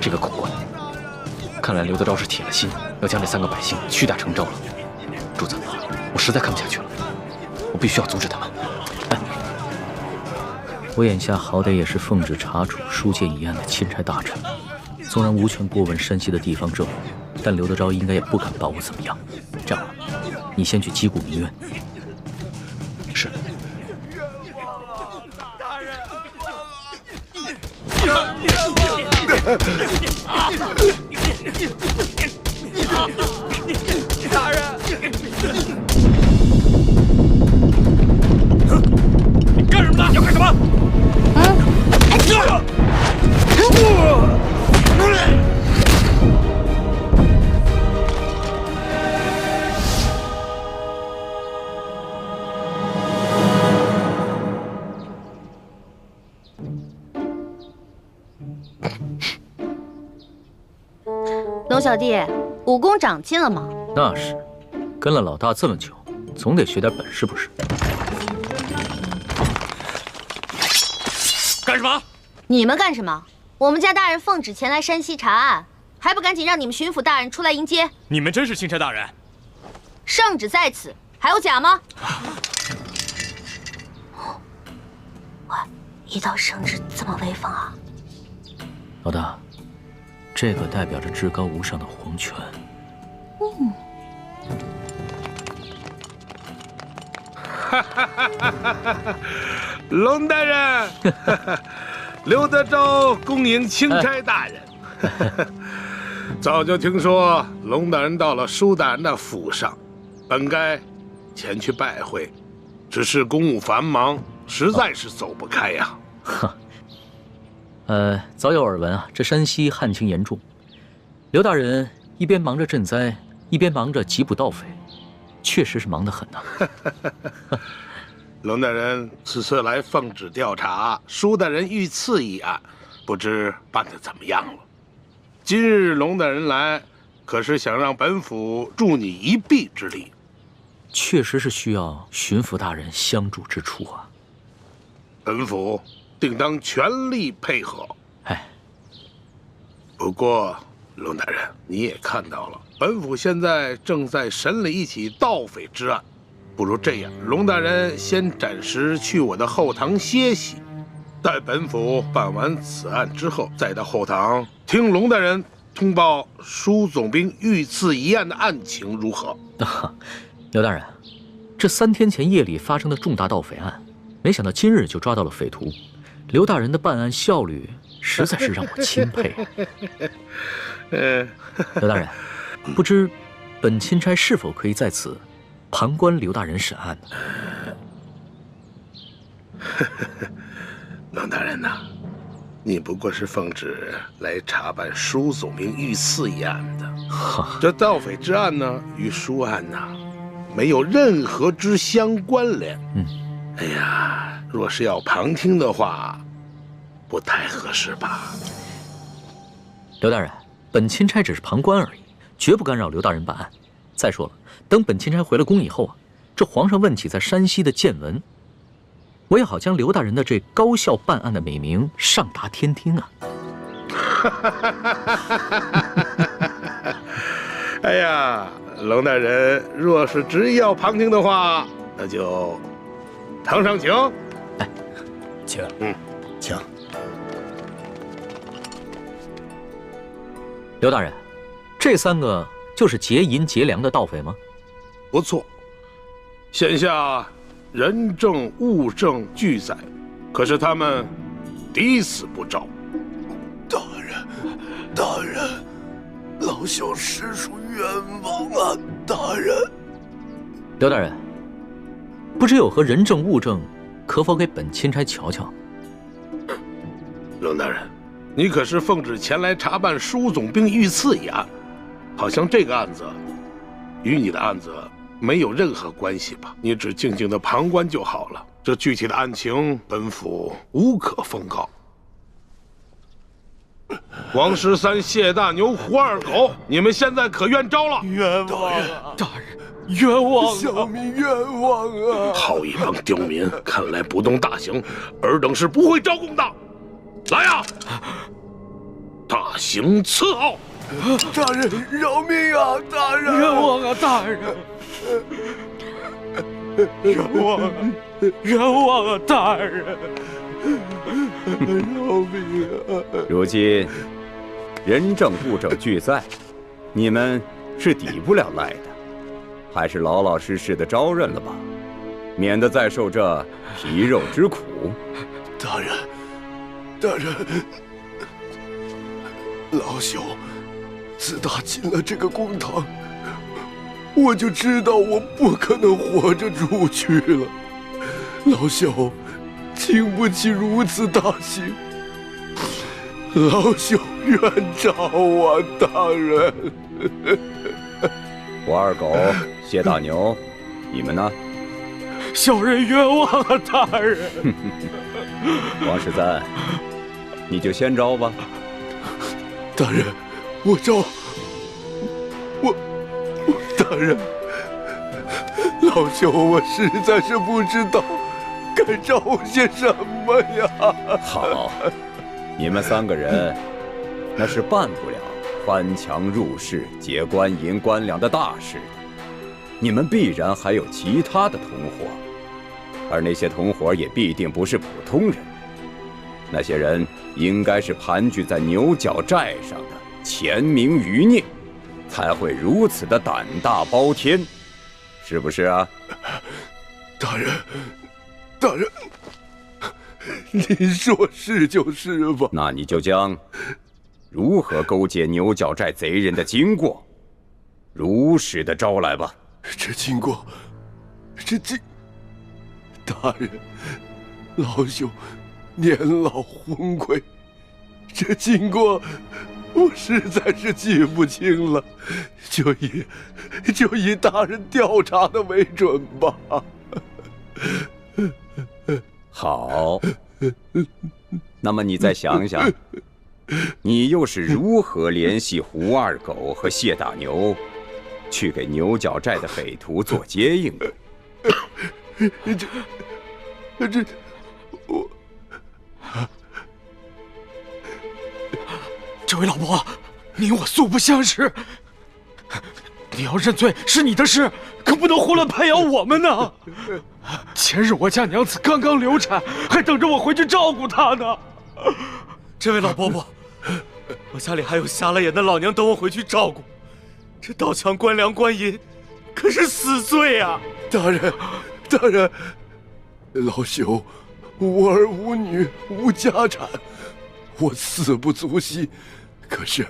这个孔官，看来刘德昭是铁了心要将这3个百姓屈打成招了。主子，我实在看不下去了，我必须要阻止他们。我眼下好歹也是奉旨查处书剑一案的钦差大臣，纵然无权过问山西的地方政务，但刘德昭应该也不敢把我怎么样。这样吧，你先去击鼓鸣冤。是。大人。大人。你干什么呢？要干什么？龙小弟，武功长进了吗？那是，跟了老大这么久，总得学点本事不是？干什么？你们干什么？我们家大人奉旨前来山西查案，还不赶紧让你们巡抚大人出来迎接？你们真是钦差大人？圣旨在此，还有假吗？喂，一道圣旨这么威风啊！老大，这个代表着至高无上的皇权。龙大人，刘德昭恭迎钦差大人。早就听说龙大人到了舒大人的府上，本该前去拜会，只是公务繁忙，实在是走不开呀。早有耳闻啊，这山西旱情严重，刘大人一边忙着赈灾，一边忙着缉捕盗匪，确实是忙得很呐。龙大人此次来奉旨调查舒大人遇刺一案，不知办得怎么样了？今日龙大人来，可是想让本府助你一臂之力？确实是需要巡抚大人相助之处啊。本府定当全力配合。哎，不过龙大人，你也看到了，本府现在正在审理一起盗匪之案。不如这样，龙大人先暂时去我的后堂歇息，待本府办完此案之后，再到后堂听龙大人通报舒总兵遇刺一案的案情如何？刘大人，这3天前夜里发生的重大盗匪案，没想到今日就抓到了匪徒，刘大人的办案效率实在是让我钦佩。刘大人，不知本钦差是否可以在此旁观刘大人审案呢？龙大人呐，你不过是奉旨来查办舒总兵遇刺一案的，这盗匪之案呢，与舒案呐，没有任何之相关联。哎呀，若是要旁听的话，不太合适吧？刘大人，本钦差只是旁观而已，绝不干扰刘大人办案。再说了，等本钦差回了宫以后啊，这皇上问起在山西的见闻，我也好将刘大人的这高效办案的美名上达天听啊！哎呀，龙大人若是执意要旁听的话，那就堂上请。哎，请，请。刘大人，这3个就是劫银劫粮的盗匪吗？不错，现下人证物证俱在，可是他们抵死不招。大人，老朽实属冤枉啊！大人，刘大人，不知有何人证物证，可否给本钦差瞧瞧？龙大人，你可是奉旨前来查办舒总兵遇刺一案，好像这个案子与你的案子没有任何关系吧？你只静静的旁观就好了。这具体的案情，本府无可奉告。王13、谢大牛、胡二狗，你们现在可冤招了！冤枉啊！大人，冤枉啊！小民冤枉啊！好一帮刁民，看来不动大刑，尔等是不会招供的。来呀！大刑伺候。大人饶命啊！大人，冤枉啊！大人，冤枉啊！冤枉啊！大人，饶命啊！如今人证物证俱在，你们是抵不了赖的，还是老老实实的招认了吧，免得再受这皮肉之苦。大人，大人，老朽自打进了这个公堂，我就知道我不可能活着出去了。老朽经不起如此大刑，老朽冤诏啊，大人！我二狗、谢大牛，你们呢？小人冤枉啊！大人，王十三，你就先招吧。大人，我招。大人，老朽我实在是不知道该招些什么呀。好，你们3个人那是办不了翻墙入室、劫官银官粮的大事的，你们必然还有其他的同伙，而那些同伙也必定不是普通人，那些人应该是盘踞在牛角寨上的潜明余孽，才会如此的胆大包天，是不是啊？大人，大人，您说是就是吧？那你就将如何勾结牛角寨贼人的经过，如实的招来吧。这经过，大人，老朽年老昏聩，这经过我实在是记不清了，就以大人调查的为准吧。好，那么你再想想，你又是如何联系胡二狗和谢大牛，去给牛角寨的匪徒做接应的？这位老伯，你我素不相识，你要认罪是你的事，可不能胡乱拍咬我们呢。前日我家娘子刚刚流产，还等着我回去照顾她呢。这位老伯伯，我家里还有瞎了眼的老娘等我回去照顾，这盗抢官粮官银，可是死罪啊！大人，大人，老朽无儿无女无家产，我死不足惜。可是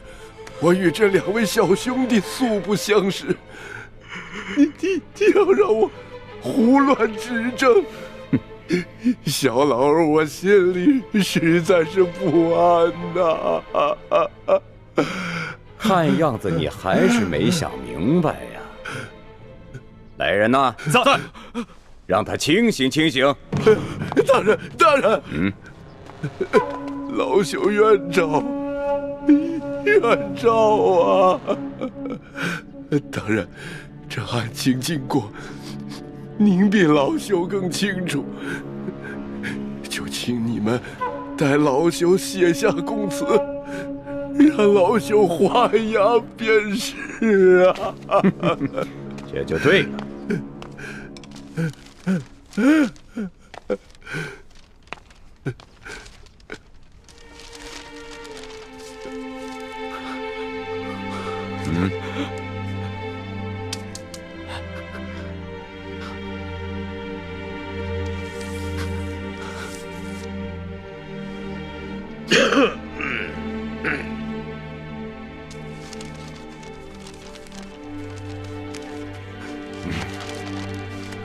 我与这2位小兄弟素不相识，你要让我胡乱指证，小老儿我心里实在是不安呐。看样子你还是没想明白呀。来人呐，在，让他清醒清醒。大人，大人，老朽冤诏，冤诏啊！大人，这案情经过，您比老朽更清楚，就请你们代老朽写下供词，让老朽画押便是啊。这就对了。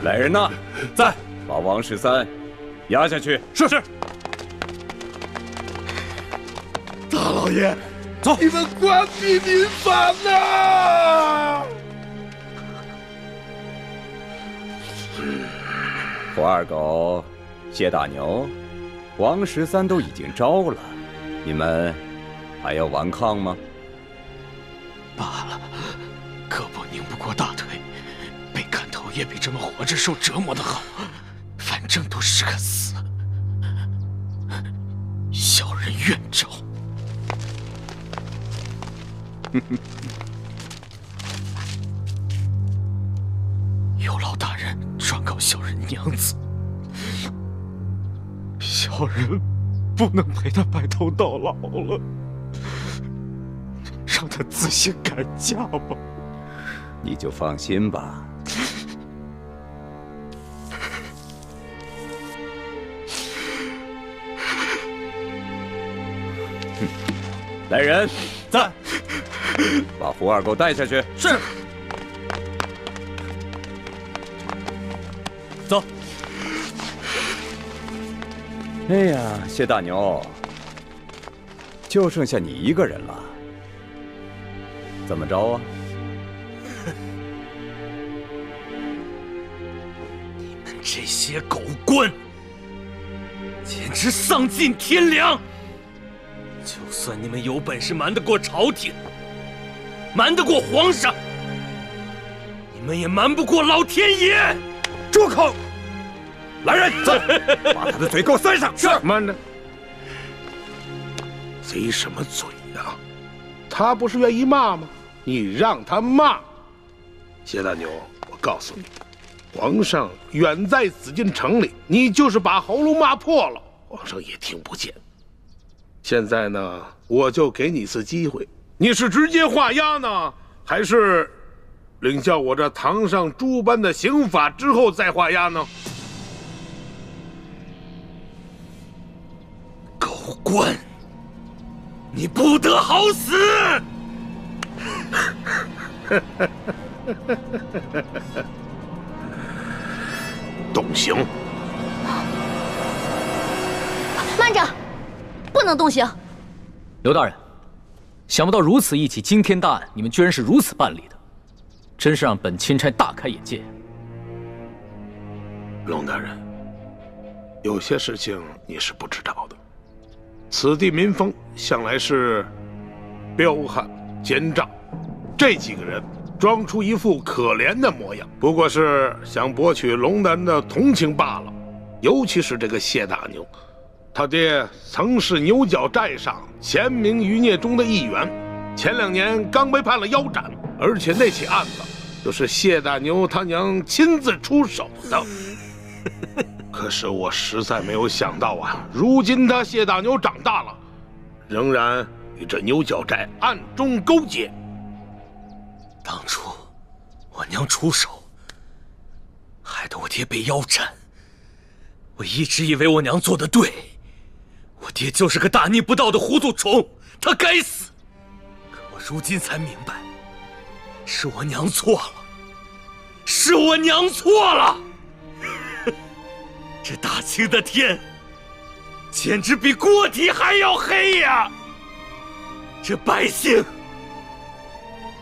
来人呐，在，把王13押下去。是。大老爷，走，你们关闭民房啊！胡二狗、谢大牛、王13都已经招了，你们还要顽抗吗？罢了，胳膊拧不过大腿，被砍头也比这么活着受折磨的好，反正都是个死。小人愿招。有劳大人转告小人娘子，小人不能陪他白头到老了，让他自行改嫁吧。你就放心吧。来人，在，把胡二给我带下去。是。走。哎呀，谢大牛，就剩下你一个人了，怎么着啊？你们这些狗官，简直丧尽天良！就算你们有本事瞒得过朝廷，瞒得过皇上，你们也瞒不过老天爷！住口！来人，走，把他的嘴给我塞上。是。慢着，贼什么嘴呀？他不是愿意骂吗？你让他骂。谢大牛，我告诉你，皇上远在紫禁城里，你就是把喉咙骂破了，皇上也听不见。现在呢，我就给你一次机会，你是直接画押呢，还是领教我这堂上诸般的刑法之后再画押呢？狗官，你不得好死！动刑！慢着，不能动刑。刘大人，想不到如此一起惊天大案，你们居然是如此办理的，真是让本钦差大开眼界。龙大人，有些事情你是不知道的。此地民风向来是彪悍奸诈，这几个人装出一副可怜的模样，不过是想博取龙大人的同情罢了。尤其是这个谢大牛，他爹曾是牛角寨上前明余孽中的一员，前2年刚被判了腰斩，而且那起案子就是谢大牛他娘亲自出手的。可是我实在没有想到啊，如今他谢大牛长大了，仍然与这牛角寨暗中勾结。当初我娘出手，害得我爹被腰斩。我一直以为我娘做得对，我爹就是个大逆不道的糊涂虫，他该死。可我如今才明白，是我娘错了，是我娘错了。这大清的天，简直比锅底还要黑呀！这百姓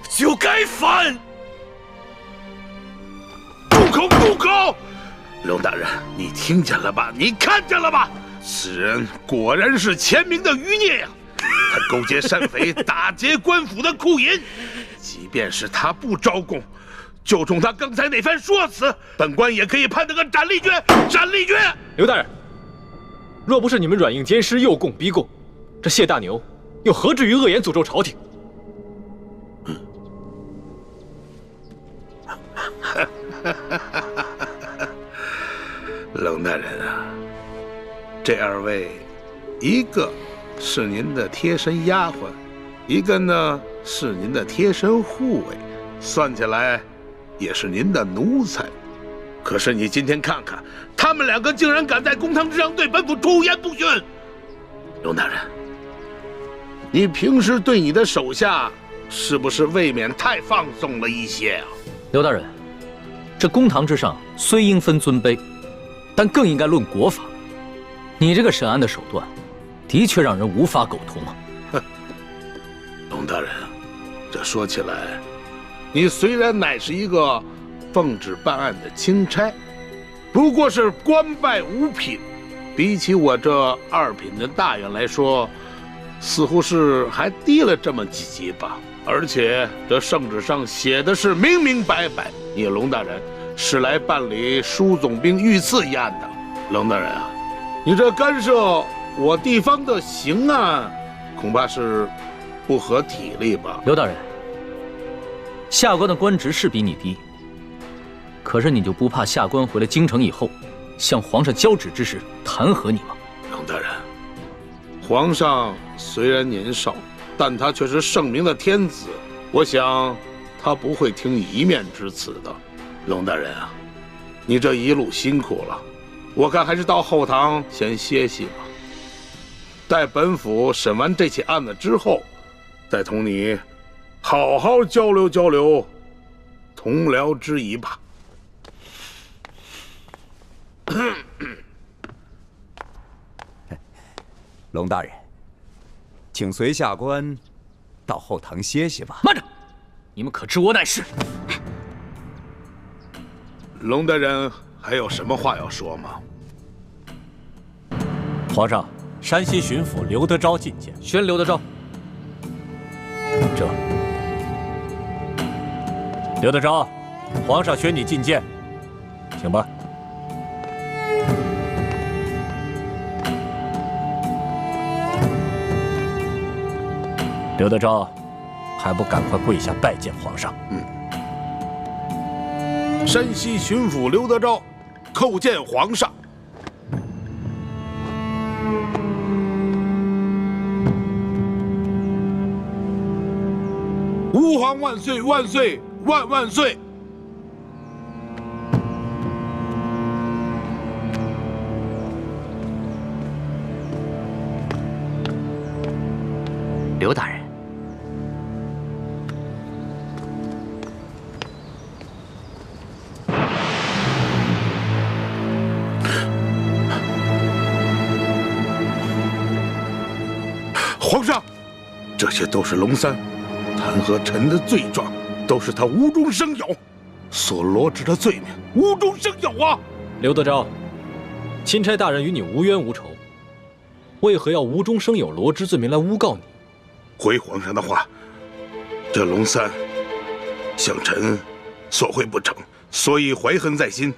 就该反！住口！住口！龙大人，你听见了吧？你看见了吧？此人果然是前明的余孽呀！他勾结山匪，打劫官府的库银。即便是他不招供，就冲他刚才那番说辞，本官也可以判他个斩立决！斩立决！刘大人，若不是你们软硬兼施，诱供逼供，这谢大牛又何至于恶言诅咒朝廷？龙大人啊，这2位，一个是您的贴身丫鬟，一个呢是您的贴身护卫，算起来也是您的奴才。可是你今天看看，他们2个竟然敢在公堂之上对本府出言不逊。龙大人，你平时对你的手下是不是未免太放纵了一些啊？刘大人，这公堂之上虽应分尊卑，但更应该论国法。你这个审案的手段，的确让人无法苟同啊！哼，龙大人，这说起来，你虽然乃是一个奉旨办案的钦差，不过是官拜5品，比起我这2品的大员来说，似乎是还低了这么几级吧。而且这圣旨上写的是明明白白，你龙大人是来办理舒总兵遇刺一案的。龙大人啊，你这干涉我地方的刑案，恐怕是不合体力吧？刘大人，下官的官职是比你低，可是你就不怕下官回了京城以后，向皇上交旨之时弹劾你吗？龙大人，皇上虽然年少，但他却是圣明的天子，我想他不会听一面之词的。龙大人啊，你这一路辛苦了，我看还是到后堂先歇息吧。待本府审完这起案子之后，再同你好好交流交流同僚之谊吧。龙大人，请随下官到后堂歇息吧。慢着，你们可知我乃是？龙大人还有什么话要说吗？皇上，山西巡抚刘德昭觐见。宣刘德昭。这，刘德昭，皇上宣你觐见，请吧。刘德昭，还不赶快跪下拜见皇上？山西巡抚刘德昭叩见皇上。吾皇万岁万岁万万岁！刘大人，皇上，这些都是龙三弹劾臣的罪状，都是他无中生有所罗织的罪名，无中生有啊！刘德昭，钦差大人与你无冤无仇，为何要无中生有罗织罪名来诬告你？回皇上的话，这龙三向臣索贿不成，所以怀恨在心。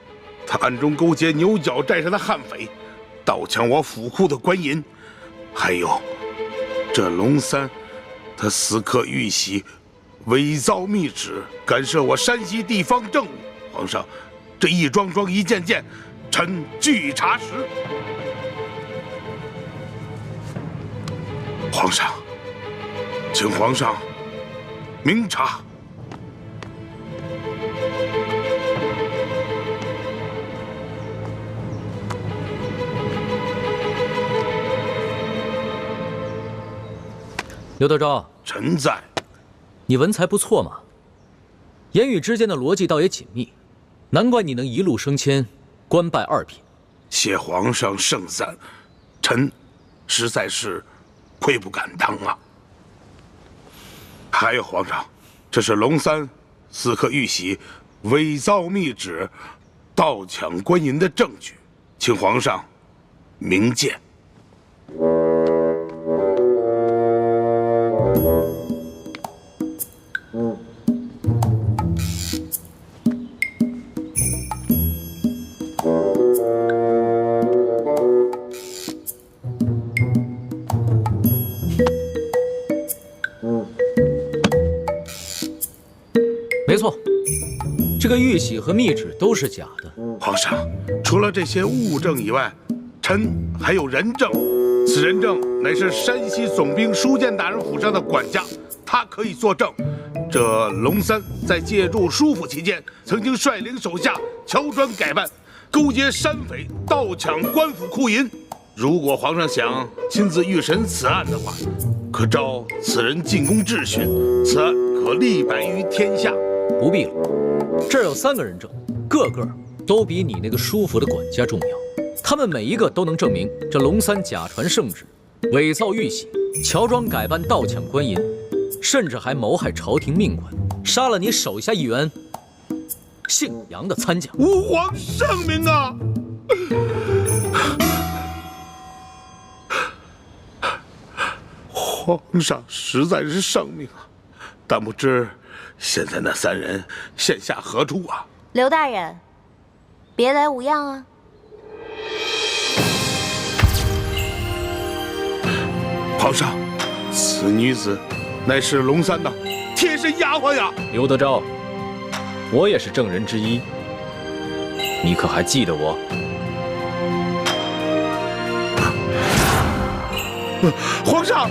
他暗中勾结牛角寨上的悍匪，盗抢我府库的官银，还有这龙三，他私刻玉玺，伪造密旨，干涉我山西地方政务。皇上，这一桩桩一件件，臣据查实。皇上，请皇上明察。刘德昭，臣在。你文才不错嘛，言语之间的逻辑倒也紧密，难怪你能一路升迁，官拜2品。谢皇上盛赞，臣实在是愧不敢当啊。还有皇上，这是龙三私刻玉玺、伪造密旨、盗抢官银的证据，请皇上明鉴。没错，这个玉玺和密旨都是假的。皇上，除了这些物证以外，臣还有人证。此人证乃是山西总兵书监大人府上的管家，他可以作证。这龙三在借住书府期间，曾经率领手下乔装改扮，勾结山匪盗抢官府库银。如果皇上想亲自预审此案的话，可召此人进宫质询，此案可立百于天下。不必了，这儿有3个人证，个个都比你那个书府的管家重要。他们每一个都能证明这龙三假传圣旨，伪造玉玺，乔装改扮盗抢官银，甚至还谋害朝廷命官，杀了你手下一员姓杨的参将。吾皇圣明啊！皇上实在是圣明啊，但不知现在那3人现下何处啊？刘大人，别来无恙啊！皇上，此女子乃是龙三的贴身丫鬟呀。刘德昭，我也是证人之一，你可还记得我？皇上，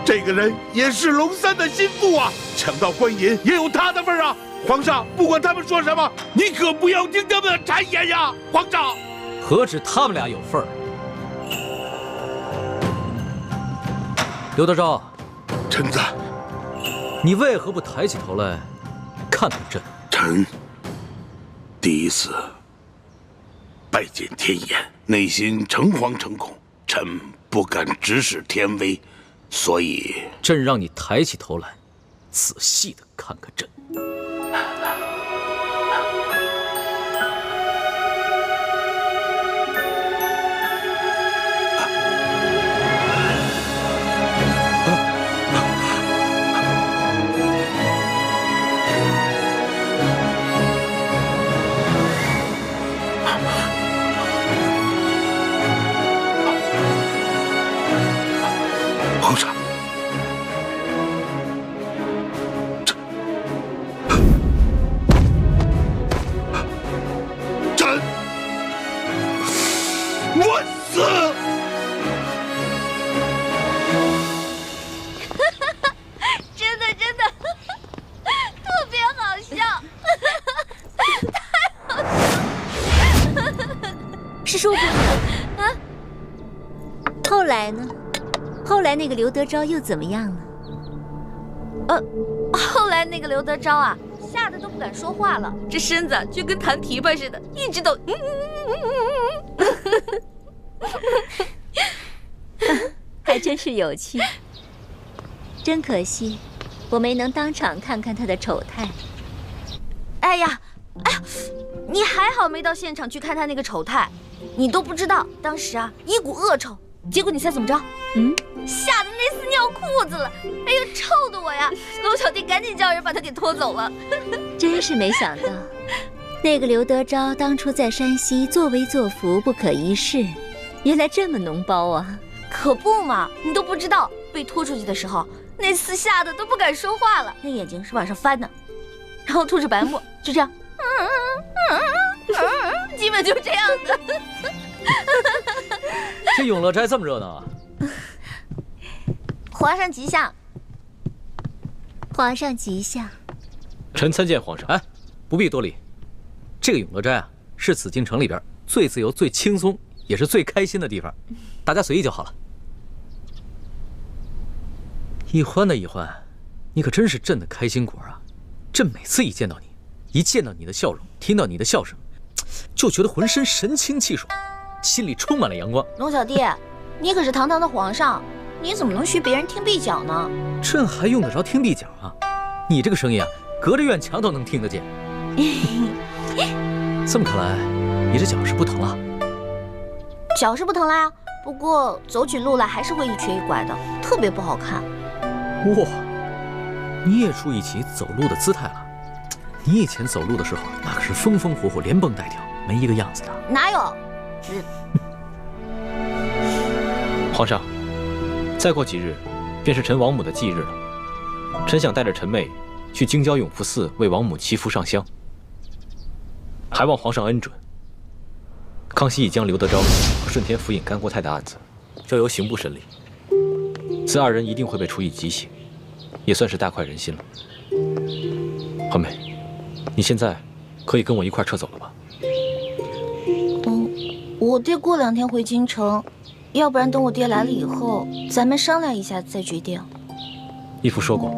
这个人也是龙三的心腹啊，抢到官银也有他的份啊。皇上，不管他们说什么，你可不要听他们的谗言呀。皇上，何止他们俩有份儿？刘德昭，臣子，你为何不抬起头来看看朕？臣第一次拜见天颜，内心诚惶诚恐，臣不敢直视天威，所以朕让你抬起头来，仔细的看看朕。皇上，朕万死！真的特别好笑，太好笑了。是说姑娘啊？后来呢？后来那个刘德昭又怎么样了？后来那个刘德昭啊，吓得都不敢说话了，这身子就跟弹琵琶似的，一直抖。还真是有趣。真可惜，我没能当场看看他的丑态。哎呀，你还好没到现场去看他那个丑态，你都不知道当时啊一股恶臭。结果你猜怎么着？吓得那厮尿裤子了！哎呦，臭的我呀！龙小弟赶紧叫人把他给拖走了。真是没想到，那个刘德昭当初在山西作威作福不可一世，原来这么脓包啊！可不嘛，你都不知道，被拖出去的时候，那厮吓得都不敢说话了，那眼睛是往上翻的，然后吐着白沫，就这样，基本就这样的。这永乐斋这么热闹啊！皇上吉祥，皇上吉祥。臣参见皇上。哎，不必多礼。这个永乐斋啊，是紫禁城里边最自由、最轻松，也是最开心的地方，大家随意就好了。一欢呐，一欢，你可真是朕的开心果啊！朕每次一见到你，一见到你的笑容，听到你的笑声，就觉得浑身神清气爽，心里充满了阳光。龙小弟，你可是堂堂的皇上，你怎么能学别人听壁角呢？朕还用得着听壁角啊？你这个声音啊，隔着院墙都能听得见。这么看来，你这脚是不疼了？脚是不疼啦，不过走起路来还是会一瘸一拐的，特别不好看。哇，你也注意起走路的姿态了。你以前走路的时候，那可是风风火火、连蹦带跳，没一个样子的。哪有？皇上，再过几日，便是陈王母的忌日了。臣想带着臣妹去京郊永福寺为王母祈福上香，还望皇上恩准。康熙已将刘德昭和顺天府尹甘国泰的案子交由刑部审理，此二人一定会被处以极刑，也算是大快人心了。欢妹，你现在可以跟我一块撤走了吧？我爹过2天回京城，要不然等我爹来了以后，咱们商量一下再决定。义父说过，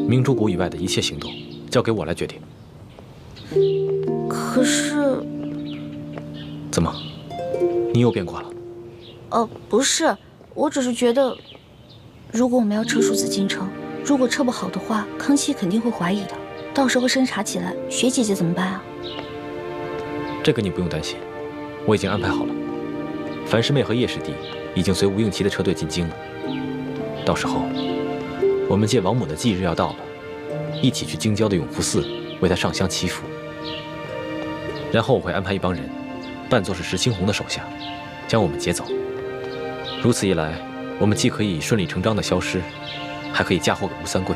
明珠谷以外的一切行动交给我来决定。可是，怎么，你又变卦了？不是，我只是觉得，如果我们要撤出紫禁城，如果撤不好的话，康熙肯定会怀疑的，到时候侦查起来，雪姐姐怎么办啊？这个你不用担心，我已经安排好了。樊师妹和叶师弟已经随吴应琪的车队进京了，到时候我们借王母的忌日要到了，一起去京郊的永福寺为她上香祈福。然后我会安排一帮人，扮作是石青红的手下，将我们劫走。如此一来，我们既可以顺理成章的消失，还可以嫁祸给吴三桂，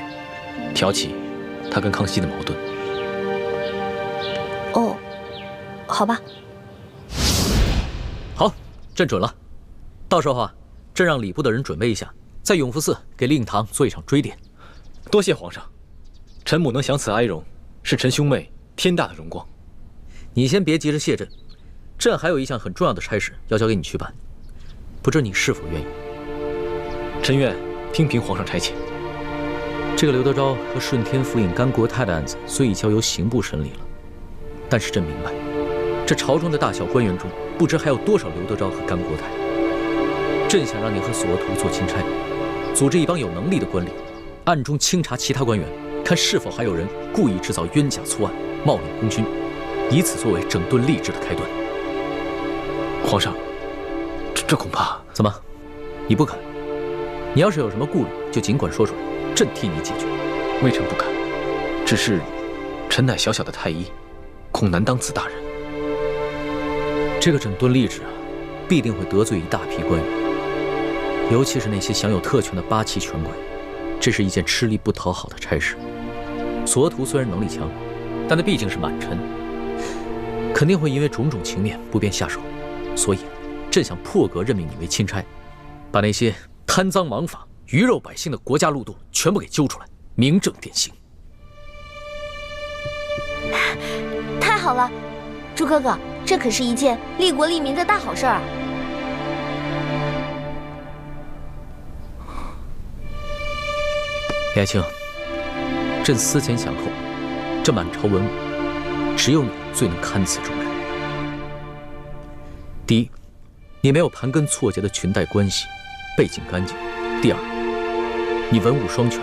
挑起他跟康熙的矛盾。哦，好吧。好，朕准了。到时候啊，朕让礼部的人准备一下，在永福寺给令堂做一场追典。多谢皇上，臣母能享此哀荣，是臣兄妹天大的荣光。你先别急着谢朕，朕还有一项很重要的差事要交给你去办，不知你是否愿意？臣愿听凭皇上差遣。这个刘德昭和顺天府尹甘国泰的案子虽已交由刑部审理了，但是朕明白，这朝中的大小官员中，不知还有多少刘德昭和甘国泰。朕想让你和索额图做钦差，组织一帮有能力的官吏，暗中清查其他官员，看是否还有人故意制造冤假错案，冒领功勋，以此作为整顿吏治的开端。皇上，这恐怕……怎么，你不肯？你要是有什么顾虑，就尽管说出来，朕替你解决。微臣不敢，只是臣乃小小的太医，恐难当此大任。这个整顿吏治啊，必定会得罪一大批官员，尤其是那些享有特权的八旗权贵，这是一件吃力不讨好的差事。索额图虽然能力强，但他毕竟是满臣，肯定会因为种种情面不便下手，所以朕想破格任命你为钦差，把那些贪赃枉法、鱼肉百姓的国家路度全部给揪出来，明正典刑。太好了，朱哥哥，这可是一件利国利民的大好事啊！李爱卿，朕思前想后，这满朝文武，只有你最能堪此重任。第一，你没有盘根错节的裙带关系，背景干净；第二，你文武双全，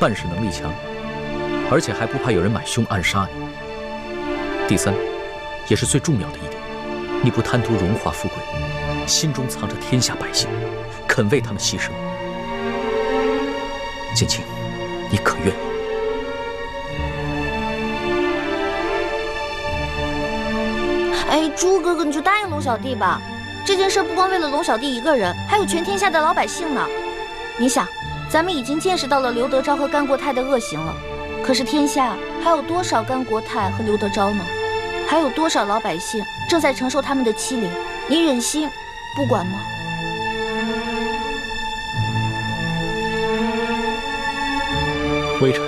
办事能力强，而且还不怕有人买凶暗杀你；第三，也是最重要的一点，你不贪图荣华富贵，心中藏着天下百姓，肯为他们牺牲。锦清，你可愿意？哎，朱哥哥，你就答应龙小弟吧。这件事不光为了龙小弟一个人，还有全天下的老百姓呢。你想，咱们已经见识到了刘德昭和甘国泰的恶行了，可是天下还有多少甘国泰和刘德昭呢？还有多少老百姓正在承受他们的欺凌？你忍心不管吗？微臣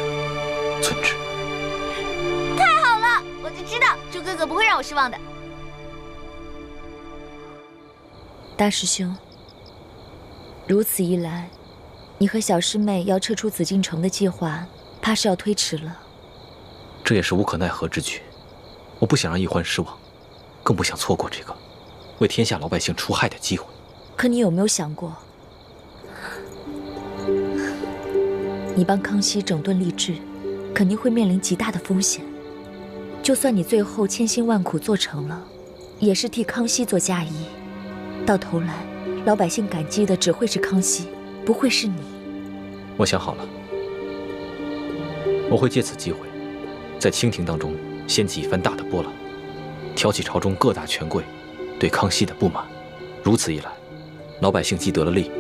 遵旨。太好了，我就知道朱哥哥不会让我失望的。大师兄，如此一来，你和小师妹要撤出紫禁城的计划，怕是要推迟了。这也是无可奈何之举。我不想让易欢失望，更不想错过这个为天下老百姓除害的机会。可你有没有想过，你帮康熙整顿吏治，肯定会面临极大的风险。就算你最后千辛万苦做成了，也是替康熙做嫁衣。到头来，老百姓感激的只会是康熙，不会是你。我想好了，我会借此机会，在清廷当中掀起一番大的波澜，挑起朝中各大权贵对康熙的不满。如此一来，老百姓既得了利，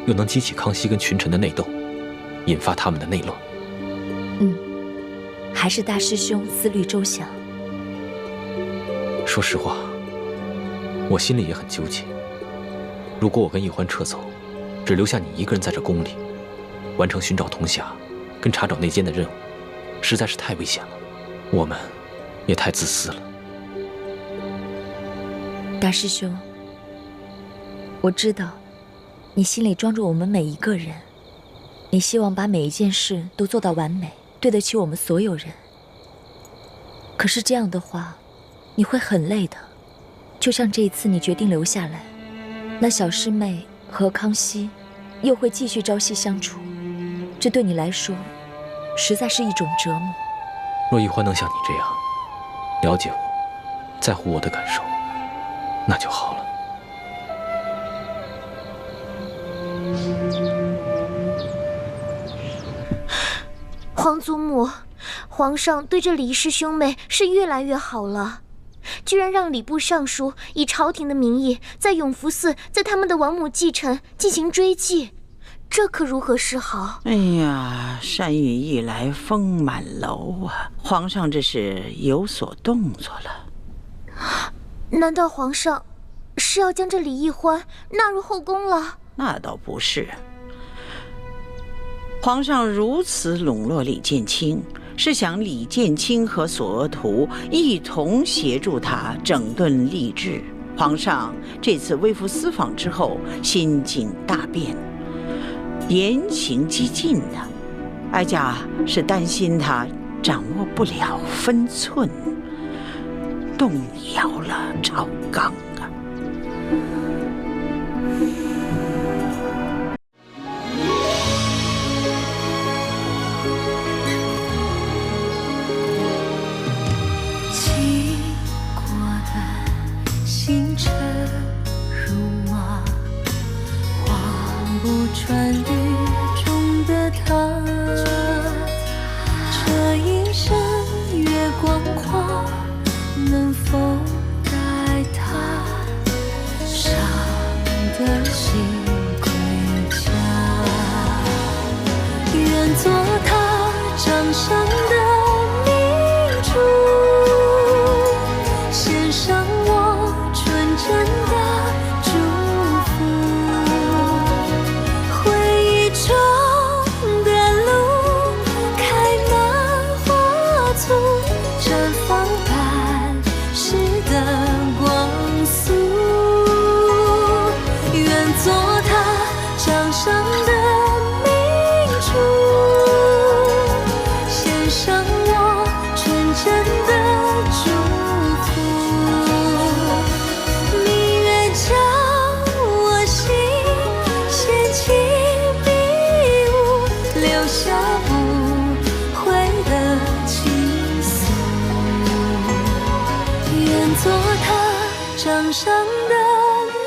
又能激起康熙跟群臣的内斗，引发他们的内乱。还是大师兄思虑周详。说实话，我心里也很纠结。如果我跟易欢撤走，只留下你一个人在这宫里，完成寻找铜匣跟查找内奸的任务，实在是太危险了。我们也太自私了。大师兄，我知道你心里装着我们每一个人，你希望把每一件事都做到完美，对得起我们所有人。可是这样的话，你会很累的。就像这一次你决定留下来，那小师妹和康熙又会继续朝夕相处，这对你来说实在是一种折磨。若易欢能像你这样了解我，在乎我的感受，那就好了。皇祖母，皇上对这李氏兄妹是越来越好了，居然让礼部尚书以朝廷的名义在永福寺，在他们的王母继承进行追祭，这可如何是好？哎呀，山雨欲来风满楼啊！皇上这是有所动作了。难道皇上是要将这李易欢纳入后宫了？那倒不是。皇上如此笼络李建清，是想李建清和索额图一同协助他整顿吏治。皇上这次微服私访之后，心境大变，言行激进的，哀家是担心他掌握不了分寸，动摇了朝纲啊。骑过的星辰如马，画不穿雨中的他。这一生月光光，能否带他伤的心归家？愿做他掌上的明珠，献上我纯真的祝福。回忆中的路开满花簇，绽放般诗的光速。愿做他掌上的明珠，献上我纯真的祝福。明月照我心，掀起迷雾，留下不悔的情愫。愿做他掌上的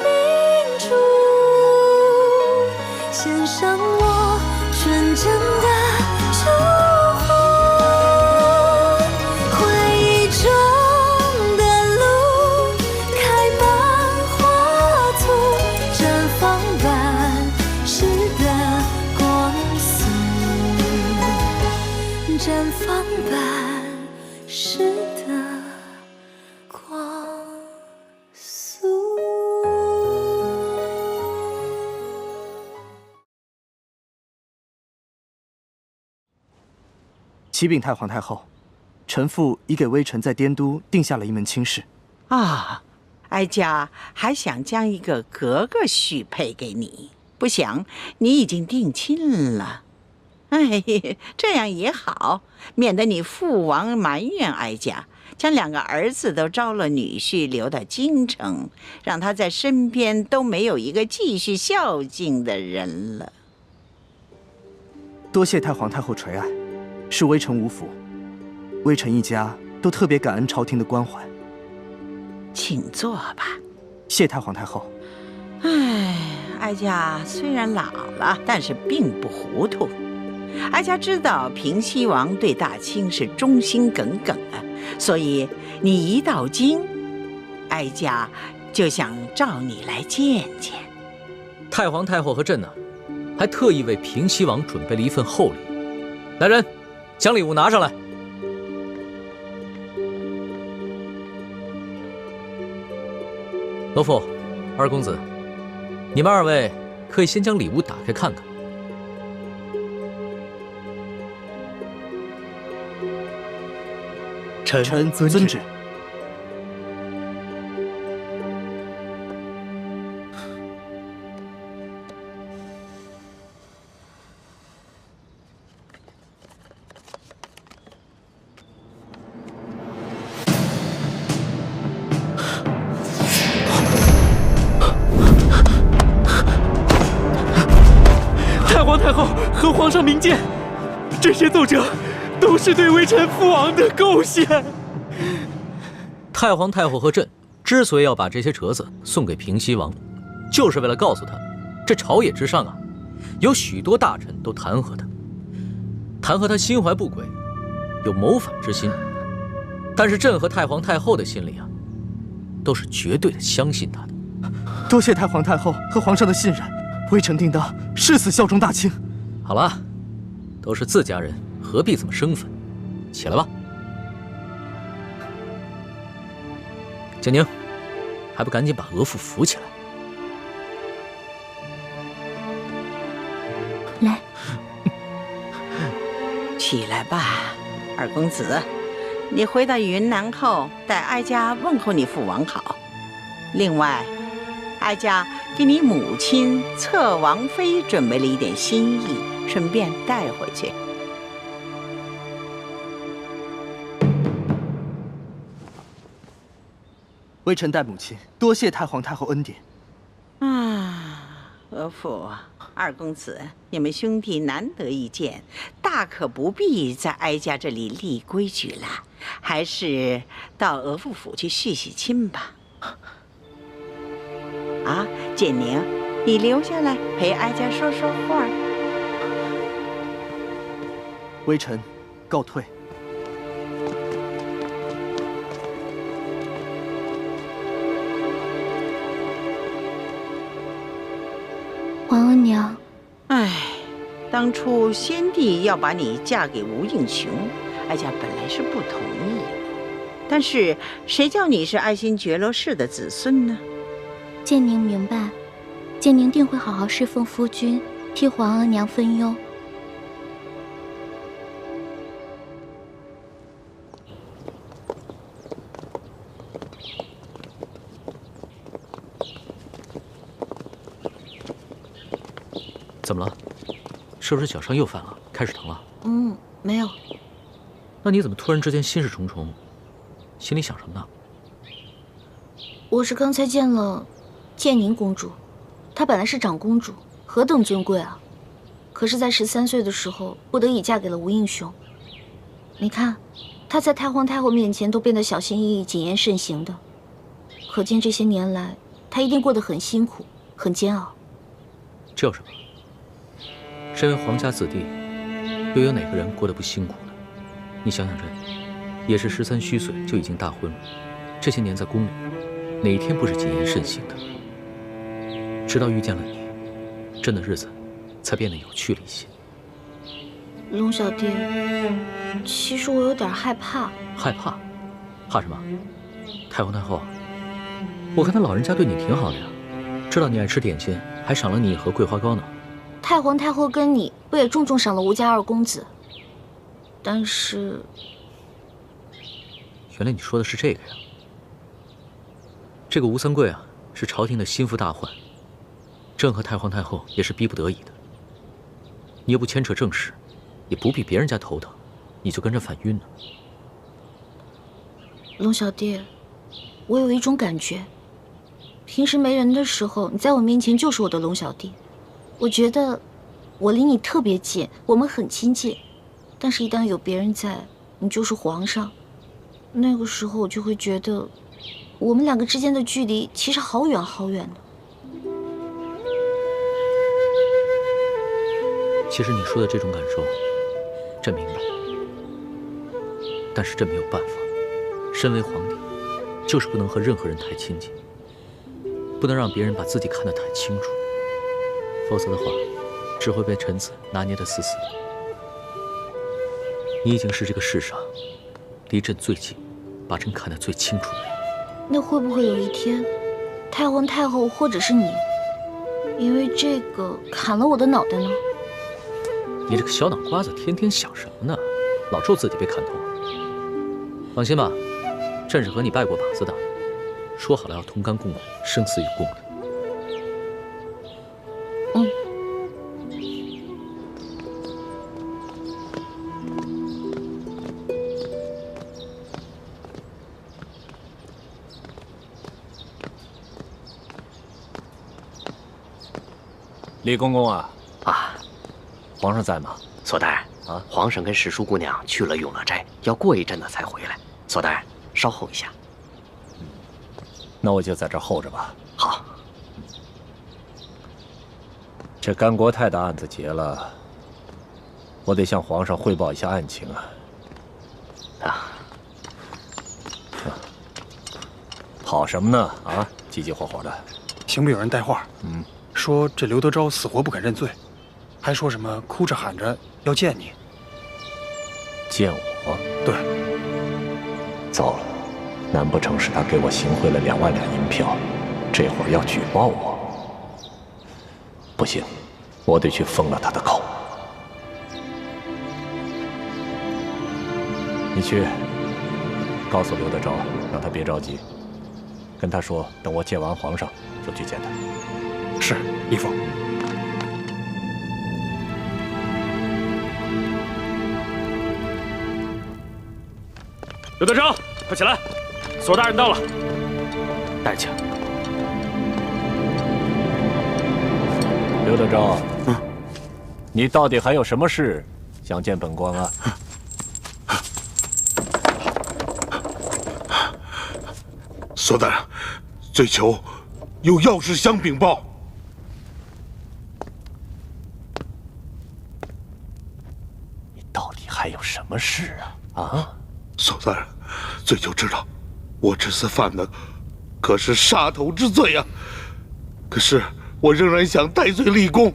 明珠，献上我纯真的祝福。回忆中的路开满花簇，绽放般诗的光速，绽放般诗的光速。启禀太皇太后，臣父已给微臣在滇都定下了一门亲事。啊，哀家还想将一个格格许配给你，不想你已经定亲了。哎，这样也好，免得你父王埋怨哀家，将2个儿子都招了女婿留到京城，让他在身边都没有一个继续孝敬的人了。多谢太皇太后垂爱，是微臣无福，微臣一家都特别感恩朝廷的关怀。请坐吧。谢太皇太后。哎，哀家虽然老了，但是并不糊涂。哀家知道平西王对大清是忠心耿耿的，所以你一到京，哀家就想召你来见见。太皇太后和朕呢，还特意为平西王准备了一份厚礼。来人，将礼物拿上来。罗父，二公子，你们2位可以先将礼物打开看看。臣遵旨。太皇太后和皇上明鉴，这些奏折都是对微臣父王的构陷。太皇太后和朕之所以要把这些折子送给平西王，就是为了告诉他，这朝野之上啊，有许多大臣都弹劾他心怀不轨，有谋反之心。但是朕和太皇太后的心里啊，都是绝对的相信他的。多谢太皇太后和皇上的信任，微臣定当誓死效忠大清。好了，都是自家人，何必这么生分？起来吧。建宁，还不赶紧把额驸扶起来！来，起来吧，二公子。你回到云南后，代哀家问候你父王好。另外，哀家给你母亲侧王妃准备了一点心意，顺便带回去。微臣代母亲多谢太皇太后恩典。额驸、二公子，你们兄弟难得一见，大可不必在哀家这里立规矩了，还是到额驸府去续续亲吧。啊，建宁，你留下来陪哀家说说话。微臣告退。皇额娘，唉，当初先帝要把你嫁给吴应熊，哀家本来是不同意，但是谁叫你是爱新觉罗氏的子孙呢？建宁明白，建宁定会好好侍奉夫君，替皇额娘分忧。怎么了？是不是脚伤又犯了，开始疼了？没有。那你怎么突然之间心事重重？心里想什么呢？我是刚才见了建宁公主，她本来是长公主，何等尊贵啊！可是，在13岁的时候，不得已嫁给了吴应熊。你看，她在太皇太后面前都变得小心翼翼、谨言慎行的，可见这些年来，她一定过得很辛苦、很煎熬。这有什么？身为皇家子弟，又有哪个人过得不辛苦呢？你想想这，也是13虚岁就已经大婚了，这些年在宫里，哪一天不是谨言慎行的？直到遇见了你，朕的日子才变得有趣了一些。龙小弟，其实我有点害怕。害怕？怕什么？太皇太后，我看他老人家对你挺好的呀，知道你爱吃点心，还赏了你一盒桂花糕呢。太皇太后跟你不也重重赏了吴家二公子？但是，原来你说的是这个呀。这个吴三桂啊，是朝廷的心腹大患，朕和太皇太后也是逼不得已的。你又不牵扯政事，也不必别人家头疼，你就跟着犯晕呢。龙小弟，我有一种感觉，平时没人的时候，你在我面前就是我的龙小弟。我觉得我离你特别近，我们很亲近，但是一旦有别人在，你就是皇上，那个时候我就会觉得我们两个之间的距离其实好远好远的。其实你说的这种感受，朕明白，但是朕没有办法。身为皇帝，就是不能和任何人太亲近，不能让别人把自己看得太清楚。否则的话，只会被臣子拿捏得死死的。你已经是这个世上离朕最近、把朕看得最清楚的人。那会不会有一天，太皇太后或者是你，因为这个砍了我的脑袋呢？你这个小脑瓜子，天天想什么呢？老咒自己被砍头。放心吧，朕是和你拜过把子的，说好了要同甘共苦、生死与共的。李公公啊，皇上在吗？索大人啊，皇上跟史淑姑娘去了永乐斋，要过一阵子才回来。索大人，稍候一下。那我就在这儿候着吧。好。这甘国泰的案子结了，我得向皇上汇报一下案情啊。跑什么呢？啊，急急火火的。刑部有人带话，说这刘德昭死活不肯认罪，还说什么哭着喊着要见你。见我？对。糟了，难不成是他给我行贿了2万两银票，这会儿要举报我？不行，我得去封了他的口。你去告诉刘德昭，让他别着急，跟他说，等我见完皇上就去见他。是，义父。刘德昭，快起来！索大人到了。带去。刘德昭，你到底还有什么事想见本官啊？索大人，罪囚有要事相禀报。你到底还有什么事啊？啊？索大人，罪囚知道，我这次犯的可是杀头之罪啊！可是我仍然想戴罪立功，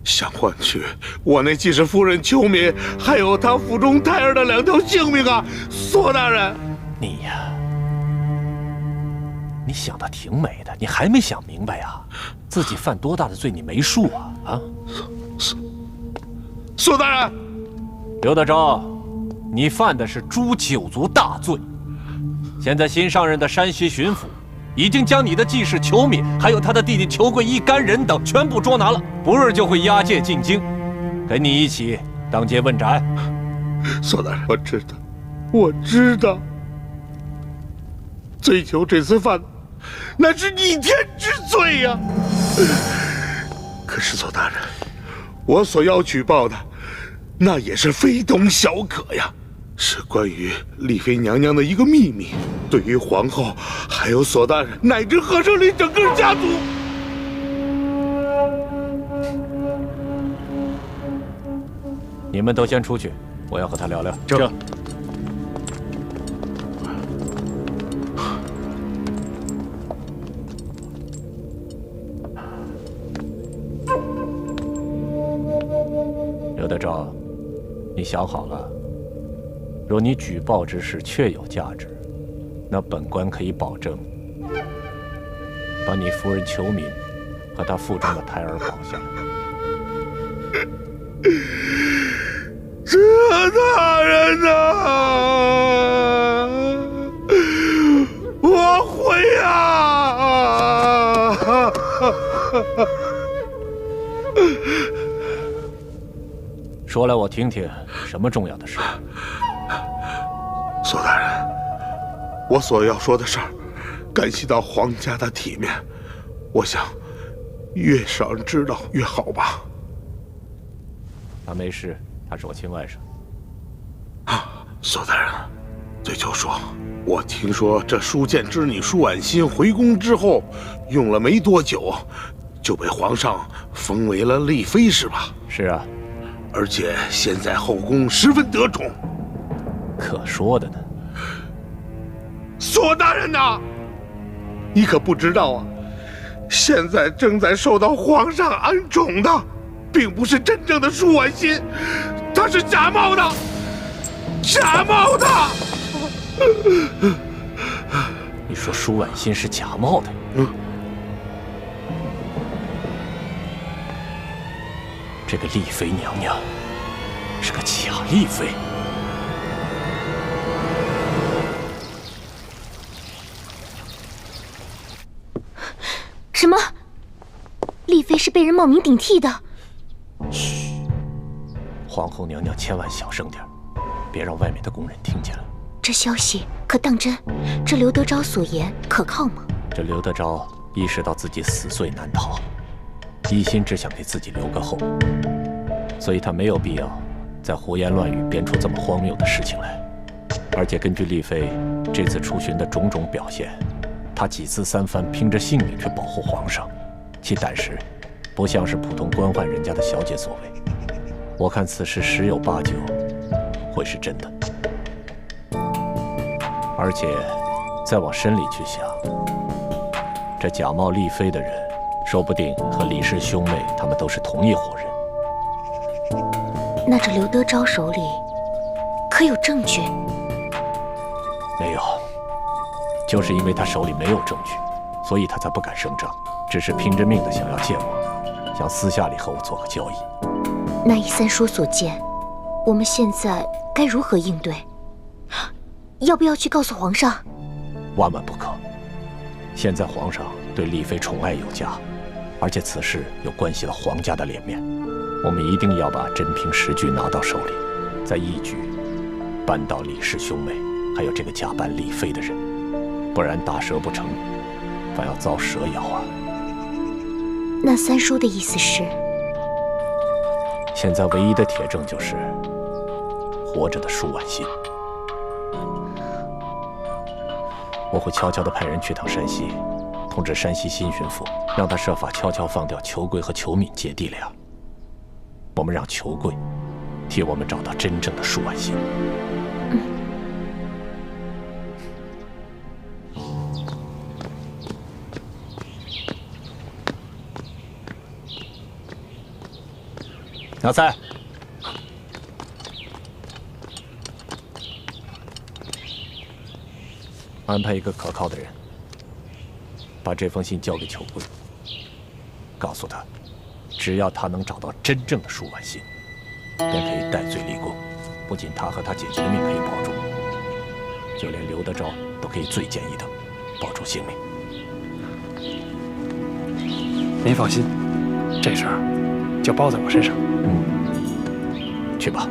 想换取我那继室夫人秋敏，还有她腹中胎儿的2条性命啊！索大人，你呀，你想的挺美的，你还没想明白呀？自己犯多大的罪你没数啊？啊？索大人，刘德昭。你犯的是诛9族大罪，现在新上任的山西巡抚已经将你的继室裘敏，还有他的弟弟裘贵、一干人等全部捉拿了，不日就会押解进京，跟你一起当街问斩。索大人，我知道，我知道，罪囚这次犯的那是逆天之罪呀！可是索大人，我所要举报的，那也是非同小可呀。是关于丽妃娘娘的一个秘密，对于皇后，还有索大人，乃至和盛里整个家族。你们都先出去，我要和他聊聊。这。刘德昭，你想好了？若你举报之事确有价值，那本官可以保证，把你夫人裘敏和她腹中的胎儿保下来。这大人呐，我会啊！说来我听听，什么重要的事？索大人，我所要说的事儿，干系到皇家的体面，我想越少人知道越好吧。他没事，他是我亲外甥。索大人，罪囚说，我听说这舒建之女舒婉心回宫之后，用了没多久，就被皇上封为了丽妃，是吧？是啊。而且现在后宫十分得宠，可说的呢。索大人呐，你可不知道啊，现在正在受到皇上恩宠的，并不是真正的舒婉心，她是假冒的，假冒的。你说舒婉心是假冒的？这个丽妃娘娘是个假丽妃。什么？丽妃是被人冒名顶替的？嘘，皇后娘娘千万小声点，别让外面的宫人听见了。这消息可当真？这刘德昭所言可靠吗？这刘德昭意识到自己死罪难逃，一心只想给自己留个后，所以他没有必要在胡言乱语编出这么荒谬的事情来。而且根据丽妃这次出巡的种种表现，她几次三番拼着性命去保护皇上，其胆识不像是普通官宦人家的小姐所为。我看此事十有八九会是真的。而且再往深里去想，这假冒丽妃的人说不定和李氏兄妹他们都是同一伙人。那这刘德昭手里可有证据？没有，就是因为他手里没有证据，所以他才不敢声张，只是拼着命的想要见我，想私下里和我做个交易。那依三叔所见，我们现在该如何应对？要不要去告诉皇上？万万不可！现在皇上对丽妃宠爱有加，而且此事又关系到皇家的脸面，我们一定要把真凭实据拿到手里，再一举扳倒李氏兄妹，还有这个假扮丽妃的人，不然大蛇不成，反要遭蛇咬啊！那三叔的意思是？现在唯一的铁证就是活着的舒婉心。我会悄悄地派人去趟山西，通知山西新巡抚，让他设法悄悄放掉裘贵和裘敏姐弟俩。我们让裘贵替我们找到真正的舒婉心。拿菜。安排一个可靠的人，把这封信交给裘贵，告诉他，只要他能找到真正的舒婉心，便可以戴罪立功。不仅他和他姐姐的命可以保住，就连刘德昭都可以罪减一等，保住性命。您放心，这事儿就包在我身上。去吧。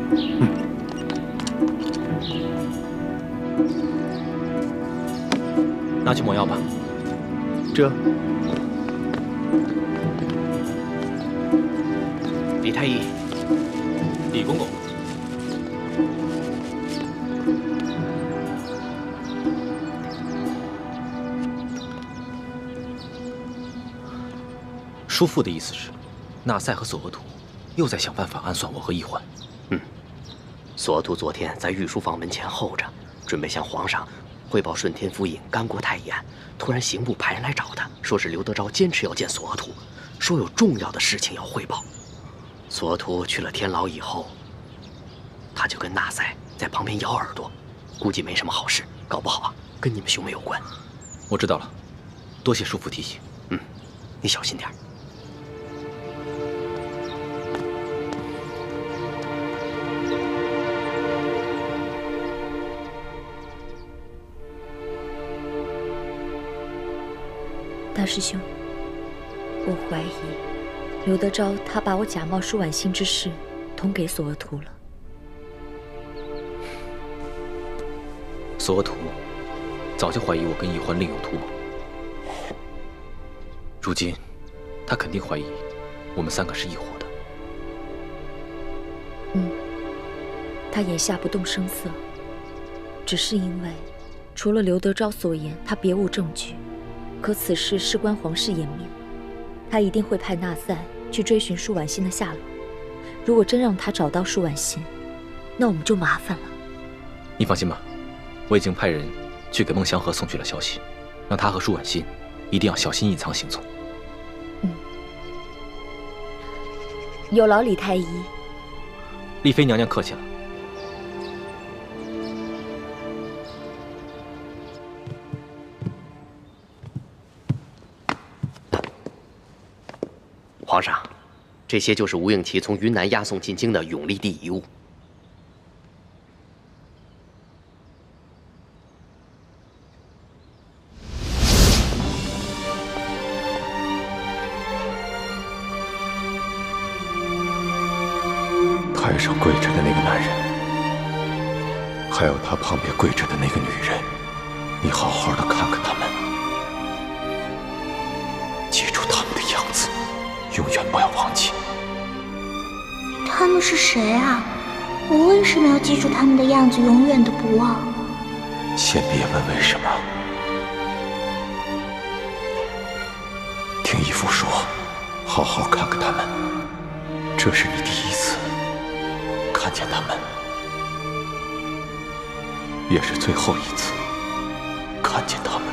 拿去抹药吧。这。李太医，李公公。叔父的意思是，纳赛和索额图又在想办法暗算我和奕欢。索额图昨天在御书房门前候着，准备向皇上汇报顺天府尹干国太医案。突然刑部派人来找他，说是刘德昭坚持要见索额图，说有重要的事情要汇报。索额图去了天牢以后，他就跟纳赛在旁边咬耳朵，估计没什么好事，搞不好跟你们兄妹有关。我知道了，多谢叔父提醒。你小心点。大师兄，我怀疑刘德昭他把我假冒舒婉心之事通给索额图了。索额图早就怀疑我跟奕欢另有图谋，如今他肯定怀疑我们三个是一伙的。他眼下不动声色，只是因为除了刘德昭所言，他别无证据。可此事事关皇室颜面，他一定会派纳赛去追寻舒婉心的下落。如果真让他找到舒婉心，那我们就麻烦了。你放心吧，我已经派人去给孟祥和送去了消息，让他和舒婉心一定要小心隐藏行踪。有劳李太医。丽妃娘娘客气了。皇上，这些就是吴应奇从云南押送进京的永历帝遗物。台上跪着的那个男人，还有他旁边跪着的那个女人，你好好的看看他们，记住他们的样子，永远不要忘记。他们是谁啊？我为什么要记住他们的样子，永远都不忘？先别问为什么，听义父说，好好看看他们。这是你第一次看见他们，也是最后一次看见他们。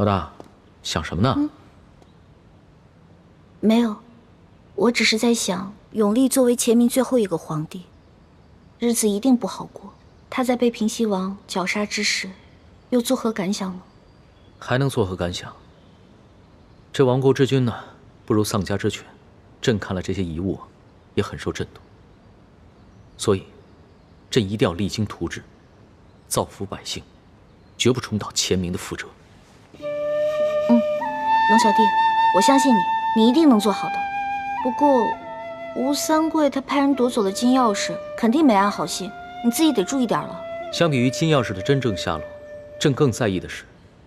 老大，想什么呢？没有，我只是在想，永历作为前明最后一个皇帝，日子一定不好过。他在被平西王绞杀之时，又作何感想呢？还能作何感想？这亡国之君呢，不如丧家之犬。朕看了这些遗物，也很受震动。所以，朕一定要励精图治，造福百姓，绝不重蹈前明的覆辙。龙小弟，我相信你，你一定能做好的。不过，吴三桂他派人夺走了金钥匙，肯定没安好心，你自己得注意点了。相比于金钥匙的真正下落，朕更在意的是，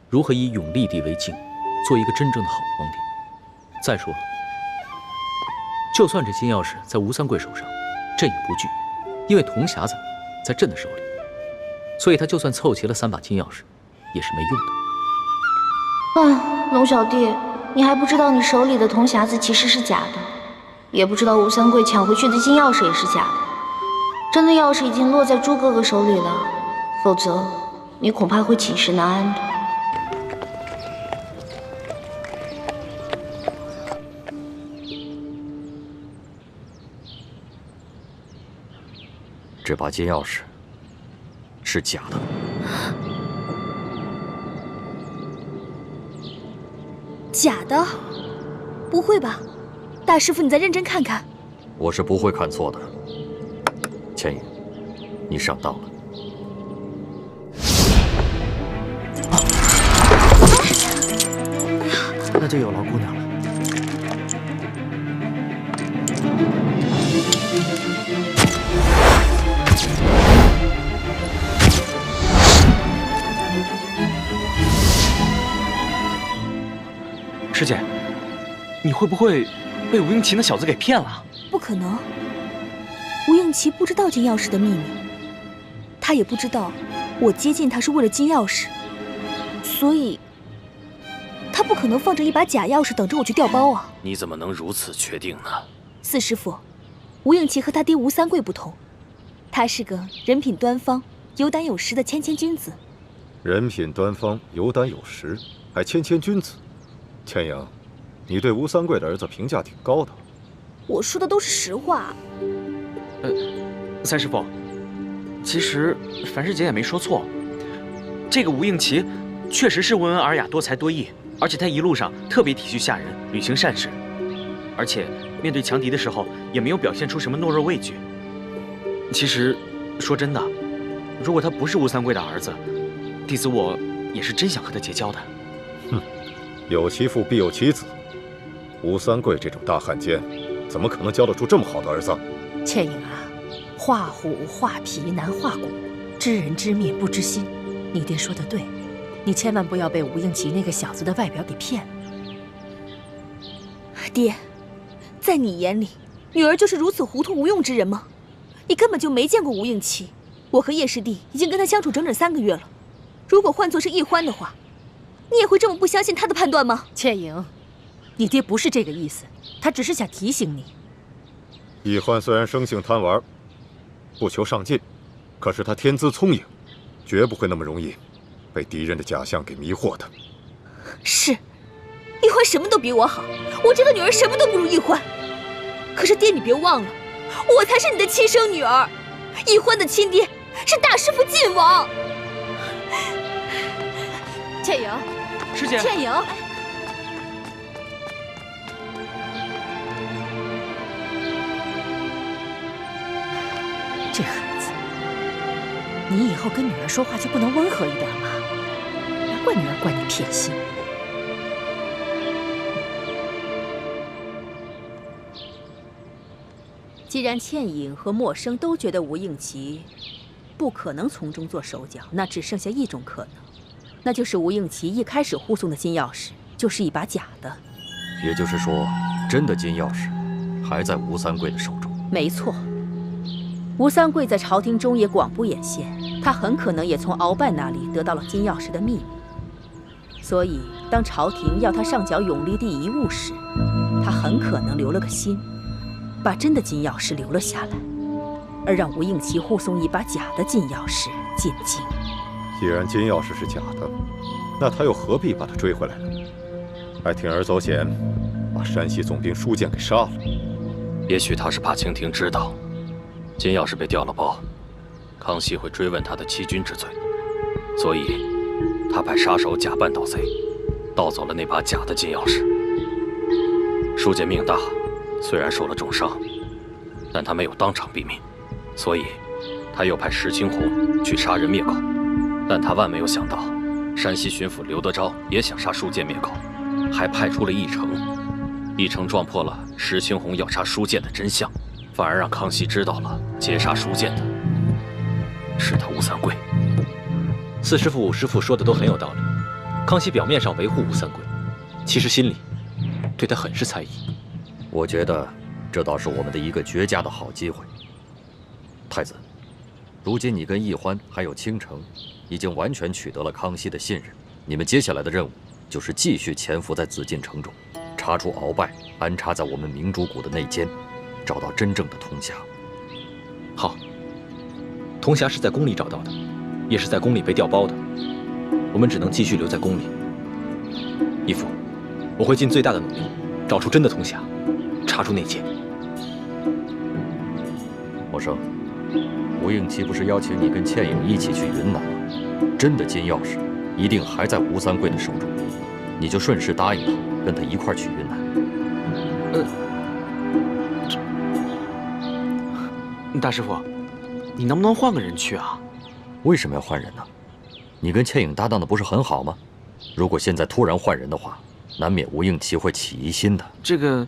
如何以永历帝为镜，做一个真正的好皇帝。再说了，就算这金钥匙在吴三桂手上，朕也不惧，因为铜匣子在朕的手里，所以他就算凑齐了3把金钥匙，也是没用的。龙小弟，你还不知道你手里的铜匣子其实是假的，也不知道吴三桂抢回去的金钥匙也是假的。真的钥匙已经落在朱哥哥手里了，否则你恐怕会寝食难安的。这把金钥匙是假的。假的？不会吧，大师傅，你再认真看看。我是不会看错的。千影，你上当了。那就有劳姑娘了。师姐，你会不会被吴应奇那小子给骗了？不可能，吴应奇不知道金钥匙的秘密，他也不知道我接近他是为了金钥匙，所以他不可能放着一把假钥匙等着我去调包啊！你怎么能如此确定呢？四师傅，吴应奇和他爹吴三桂不同，他是个人品端方、有胆有识的谦谦君子。人品端方、有胆有识，还谦谦君子。千影，你对吴三桂的儿子评价挺高的。我说的都是实话。三师傅，其实樊师姐也没说错，这个吴应奇确实是温文尔雅、多才多艺，而且他一路上特别体恤下人，履行善事，而且面对强敌的时候也没有表现出什么懦弱畏惧。其实说真的，如果他不是吴三桂的儿子，弟子我也是真想和他结交的。哼，有其父必有其子，吴三桂这种大汉奸，怎么可能教得出这么好的儿子？倩影啊，画虎画皮难画骨，知人知面不知心。你爹说的对，你千万不要被吴应奇那个小子的外表给骗了。爹，在你眼里，女儿就是如此糊涂无用之人吗？你根本就没见过吴应奇。我和叶师弟已经跟他相处整整3个月了，如果换作是易欢的话，你也会这么不相信他的判断吗？倩影，你爹不是这个意思，他只是想提醒你。易欢虽然生性贪玩，不求上进，可是他天资聪颖，绝不会那么容易被敌人的假象给迷惑的。是，易欢什么都比我好，我这个女儿什么都不如易欢。可是爹，你别忘了，我才是你的亲生女儿，易欢的亲爹是大师傅晋王。倩影，师姐，倩影。这孩子，你以后跟女儿说话就不能温和一点吗？难怪女儿怪你偏心。既然倩影和默生都觉得吴应奇不可能从中做手脚，那只剩下一种可能，那就是吴应奇一开始护送的金钥匙就是一把假的。也就是说，真的金钥匙还在吴三桂的手中。没错，吴三桂在朝廷中也广布眼线，他很可能也从鳌拜那里得到了金钥匙的秘密。所以，当朝廷要他上缴永历帝遗物时，他很可能留了个心，把真的金钥匙留了下来，而让吴应奇护送一把假的金钥匙进京。既然金钥匙是假的，那他又何必把他追回来呢？还铤而走险，把山西总兵舒建给杀了。也许他是怕清廷知道金钥匙被调了包，康熙会追问他的欺君之罪，所以他派杀手假扮盗贼，盗走了那把假的金钥匙。舒建命大，虽然受了重伤，但他没有当场毙命，所以他又派石青红去杀人灭口。但他万没有想到，山西巡抚刘德昭也想杀舒建灭口，还派出了义成。义成撞破了石青红要杀舒建的真相，反而让康熙知道了劫杀舒建的是他吴三桂。四师傅、五师傅说的都很有道理。康熙表面上维护吴三桂，其实心里对他很是猜疑。我觉得这倒是我们的一个绝佳的好机会。太子，如今你跟奕欢还有倾城，已经完全取得了康熙的信任。你们接下来的任务就是继续潜伏在紫禁城中，查出鳌拜安插在我们明珠谷的内奸，找到真正的铜匣。好，铜匣是在宫里找到的，也是在宫里被调包的。我们只能继续留在宫里。义父，我会尽最大的努力，找出真的铜匣，查出内奸。默生，吴应期不是邀请你跟倩影一起去云南吗？真的金钥匙一定还在吴三桂的手中，你就顺势答应他，跟他一块去云南。大师傅，你能不能换个人去啊？为什么要换人呢？你跟倩影搭档的不是很好吗？如果现在突然换人的话，难免吴应期会起疑心的。这个，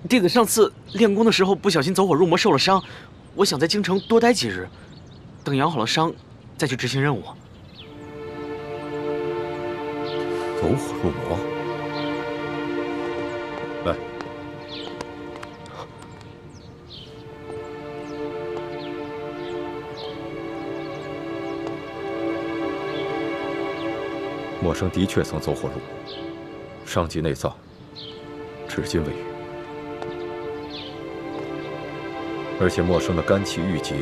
弟子上次练功的时候不小心走火入魔受了伤，我想在京城多待几日，等养好了伤再去执行任务。走火入魔？来，默生的确曾走火入魔，伤及内脏，至今未愈。而且默生的肝气郁结，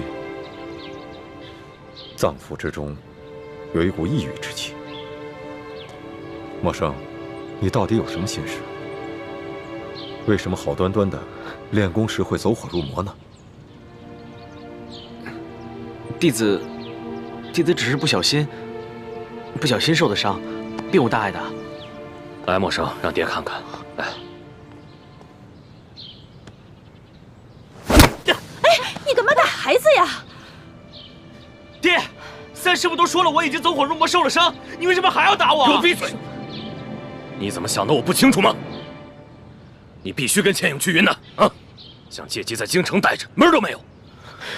脏腑之中有一股抑郁之气。默生，你到底有什么心事？为什么好端端的练功时会走火入魔呢？弟子只是不小心受的伤，并无大碍的。来，默生，让爹看看。来。你干嘛打孩子呀？爹，三师傅都说了我已经走火入魔受了伤，你为什么还要打我？给我闭嘴！你怎么想的我不清楚吗？你必须跟倩影去云南啊！想借机在京城待着，门都没有。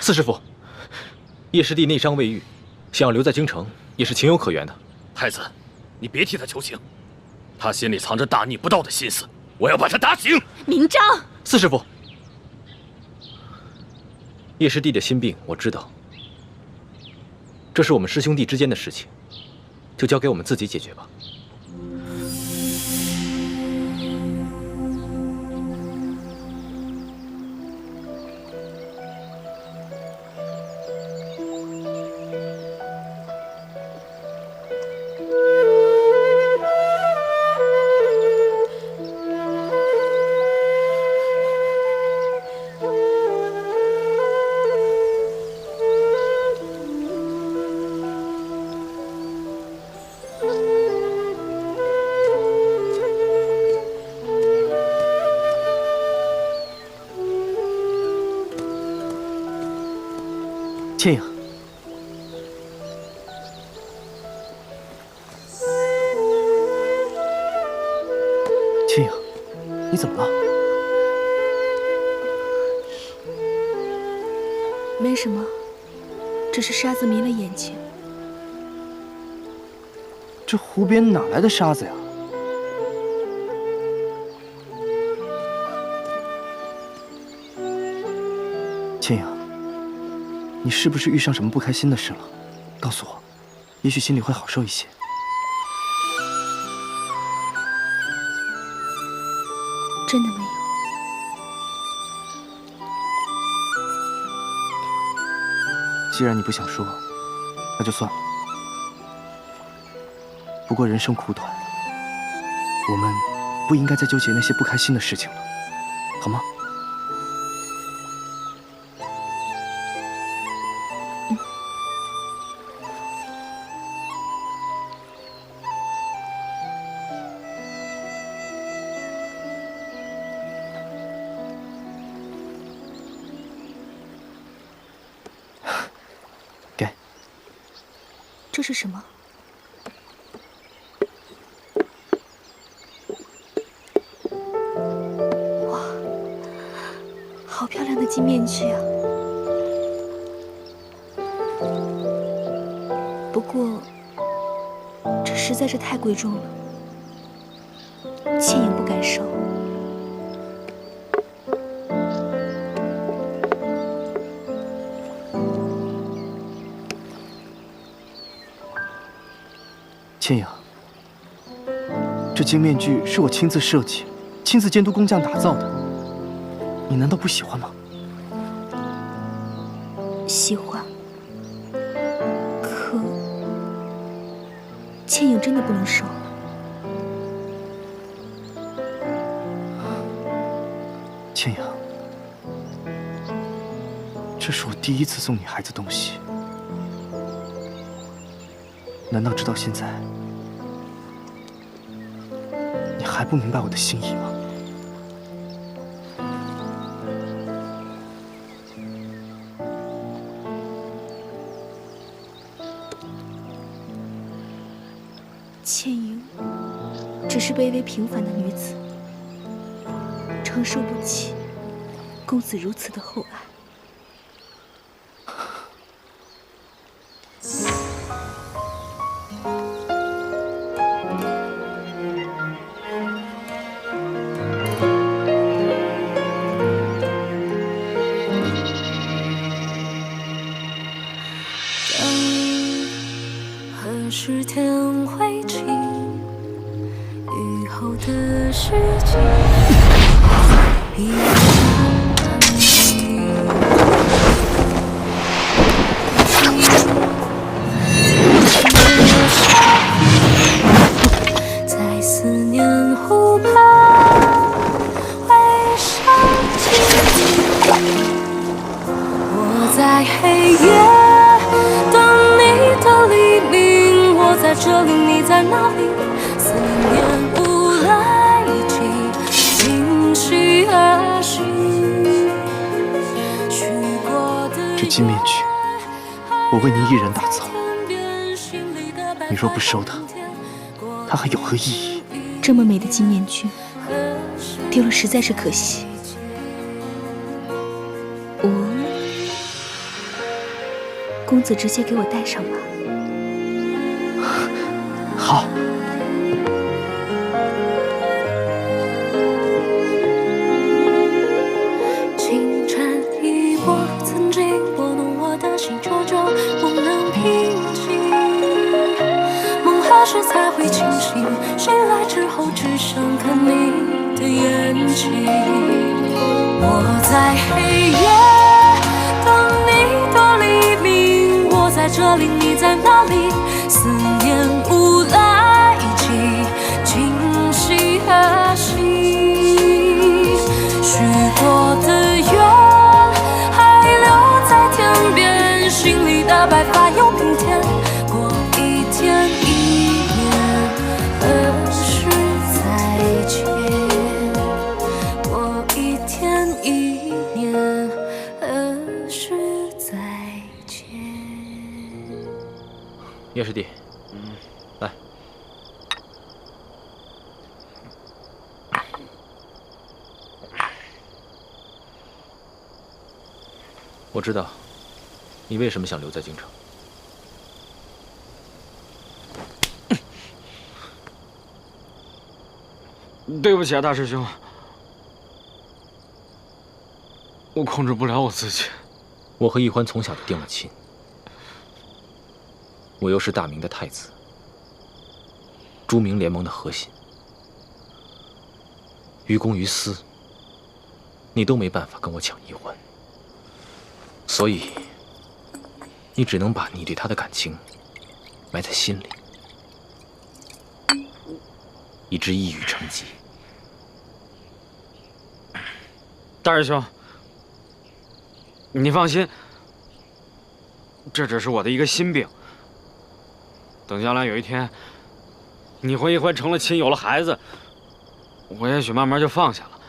四师傅，叶师弟内伤未愈，想要留在京城也是情有可原的。太子，你别替他求情，他心里藏着大逆不道的心思，我要把他打醒。明章，四师傅，叶师弟的心病我知道，这是我们师兄弟之间的事情，就交给我们自己解决吧。倩影，倩影，你怎么了？没什么，只是沙子迷了眼睛。这湖边哪来的沙子呀？倩影，你是不是遇上什么不开心的事了？告诉我，也许心里会好受一些。真的没有。既然你不想说，那就算了。不过人生苦短，我们不应该再纠结那些不开心的事情了，好吗？给。这是什么？ 好漂亮的金面具啊！不过，这实在是太贵重了，倩影不敢收。倩影，这金面具是我亲自设计、亲自监督工匠打造的。 你难道不喜欢吗？喜欢，可倩影真的不能收。倩影，这是我第一次送女孩子东西，难道直到现在你还不明白我的心意吗？ 倩影只是卑微平凡的女子，承受不起公子如此的厚爱。何时天会晴？雨后的世界一片安静。在思念湖畔回上几滴，我在黑夜。 在这里，你在哪里？思念无来及，今夕而行。这金面具，我为您一人打造。你若不收它，它还有何意义？这么美的金面具，丢了实在是可惜。公子直接给我戴上吧。 好。情缠一波，曾经拨弄我的心，久久不能平静。梦何时才会清醒？醒来之后，只想看你的眼睛。我在黑夜等你的黎明，我在这里，你在哪里？思念无来及，今夕何夕？许过的愿还留在天边，心里的白发又平添。过一天一年，何时再见？过一天一年，何时再见？叶师弟。 来，我知道你为什么想留在京城。对不起啊，大师兄，我控制不了我自己。我和易欢从小就定了亲，我又是大明的太子。 朱明联盟的核心，于公于私，你都没办法跟我抢一欢，所以你只能把你对他的感情埋在心里。以致抑郁成疾。大师兄，你放心，这只是我的一个心病。等将来有一天，你和一欢成了亲，有了孩子，我也许慢慢就放下了，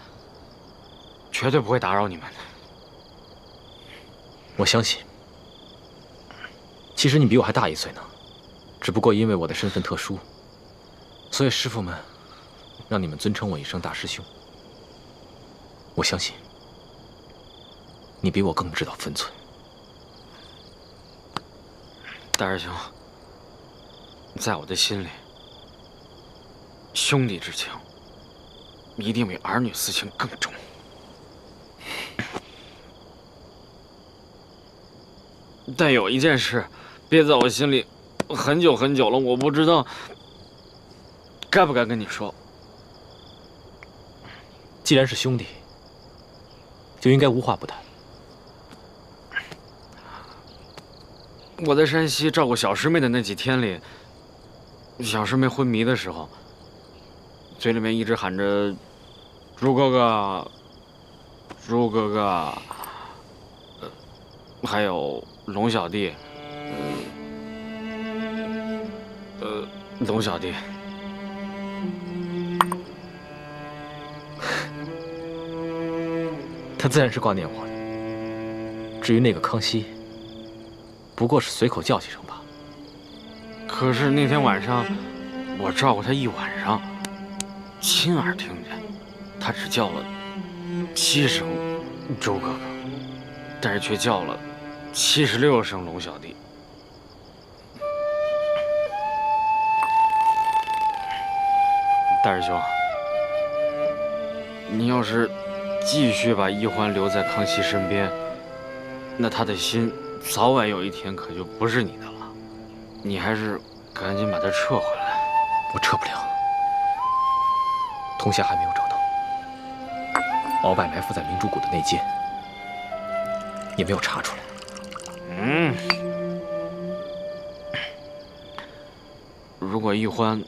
绝对不会打扰你们的。我相信。其实你比我还大1岁呢，只不过因为我的身份特殊，所以师父们让你们尊称我一声大师兄。我相信你比我更知道分寸。大师兄，在我的心里，兄弟之情一定比儿女私情更重。但有一件事憋在我心里很久很久了，我不知道该不该跟你说。既然是兄弟，就应该无话不谈。我在山西照顾小师妹的那几天里，小师妹昏迷的时候，嘴里面一直喊着“朱哥哥，朱哥哥”，还有龙小弟，龙小弟。他自然是挂念我的。至于那个康熙，不过是随口叫几声吧。可是那天晚上，我照顾他一晚上，亲耳听见他只叫了7声“周哥哥”，但是却叫了76声“龙小弟”。大师兄，你要是继续把一欢留在康熙身边，那他的心早晚有一天可就不是你的了。你还是赶紧把他撤回来。我撤不了，铜匣还没有找到，鳌拜埋伏在明珠谷的内奸，也没有查出来。如果一欢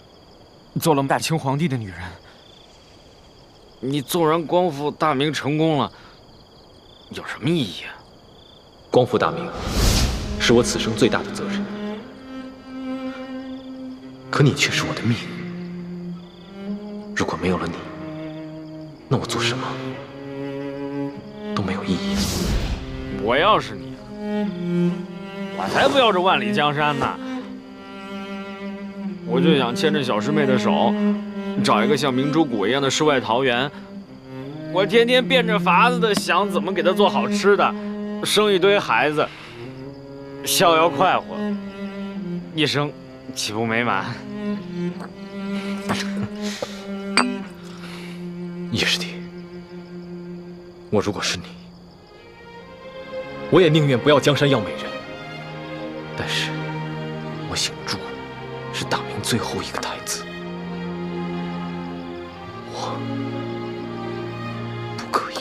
做了大清皇帝的女人，你纵然光复大明成功了，有什么意义啊？光复大明是我此生最大的责任，可你却是我的命。如果没有了你，那我做什么都没有意义。我要是你，我才不要这万里江山呢！我就想牵着小师妹的手，找一个像明珠谷一样的世外桃源。我天天变着法子的想怎么给她做好吃的，生一堆孩子，逍遥快活，一生岂不美满？叶师弟，我如果是你，我也宁愿不要江山要美人。但是，我姓朱，是大明最后一个太子，我不可以。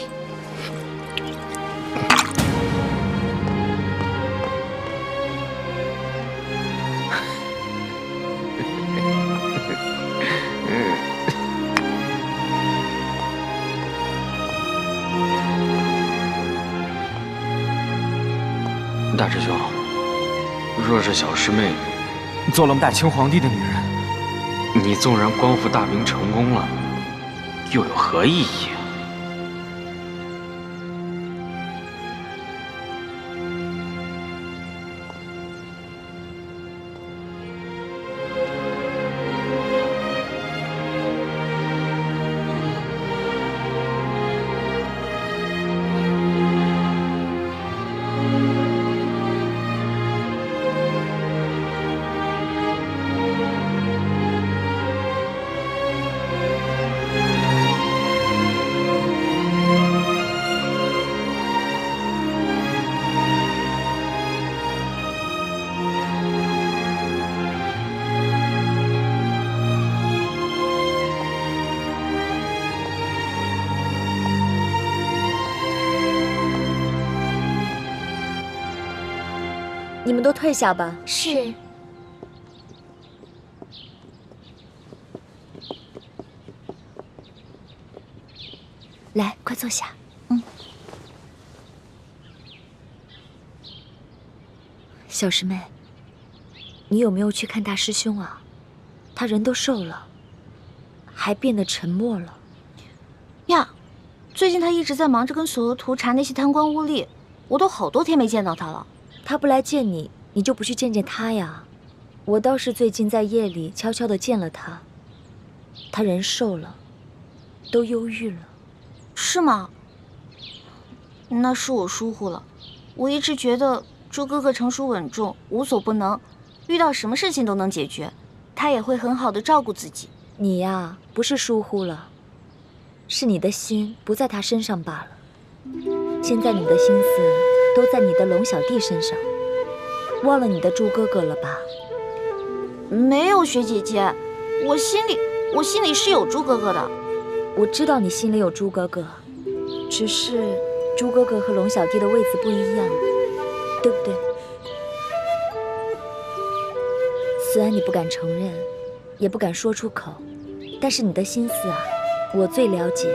大师兄，若是小师妹做了大清皇帝的女人，你纵然光复大明成功了，又有何意义啊？你们都退下吧。是。来，快坐下。小师妹，你有没有去看大师兄啊？他人都瘦了，还变得沉默了。呀，最近他一直在忙着跟索额图查那些贪官污吏，我都好多天没见到他了。他不来见你，你就不去见见他呀？我倒是最近在夜里悄悄地见了他，他人瘦了，都忧郁了。是吗？那是我疏忽了。我一直觉得朱哥哥成熟稳重，无所不能，遇到什么事情都能解决，他也会很好的照顾自己。你呀，不是疏忽了，是你的心不在他身上罢了。现在你的心思都在你的龙小弟身上，忘了你的朱哥哥了吧？没有，雪姐姐，我心里是有朱哥哥的。我知道你心里有朱哥哥，只是朱哥哥和龙小弟的位子不一样，对不对？虽然你不敢承认，也不敢说出口，但是你的心思啊，我最了解。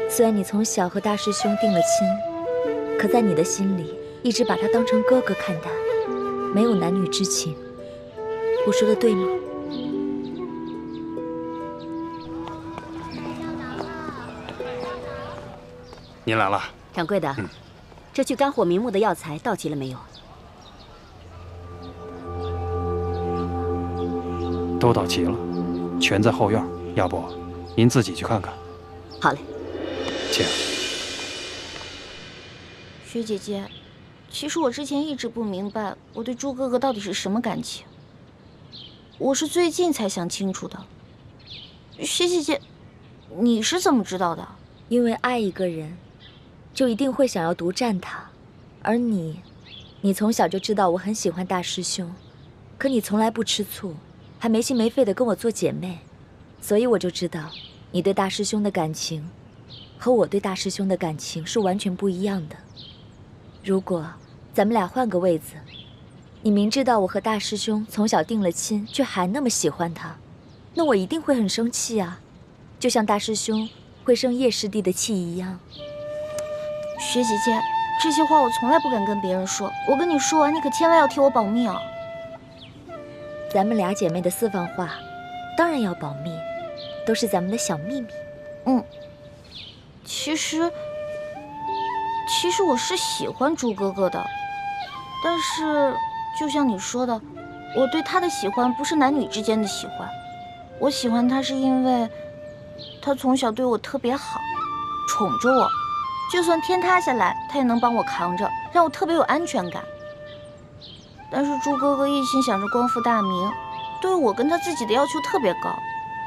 虽然你从小和大师兄定了亲，可在你的心里一直把他当成哥哥看待，没有男女之情。我说的对吗？您来了，掌柜的，这具肝火明目的药材到齐了没有？都到齐了，全在后院。要不您自己去看看？好嘞，请。雪姐姐，其实我之前一直不明白我对朱哥哥到底是什么感情，我是最近才想清楚的。雪姐姐，你是怎么知道的？因为爱一个人，就一定会想要独占他，而你从小就知道我很喜欢大师兄，可你从来不吃醋，还没心没肺的跟我做姐妹，所以我就知道你对大师兄的感情和我对大师兄的感情是完全不一样的。如果咱们俩换个位子，你明知道我和大师兄从小定了亲，却还那么喜欢他，那我一定会很生气啊，就像大师兄会生叶师弟的气一样。雪姐姐，这些话我从来不敢跟别人说，我跟你说完，你可千万要替我保密啊。咱们俩姐妹的私房话，当然要保密，都是咱们的小秘密。其实我是喜欢朱哥哥的，但是就像你说的，我对他的喜欢不是男女之间的喜欢，我喜欢他是因为他从小对我特别好，宠着我，就算天塌下来他也能帮我扛着，让我特别有安全感。但是朱哥哥一心想着光复大明，对我跟他自己的要求特别高，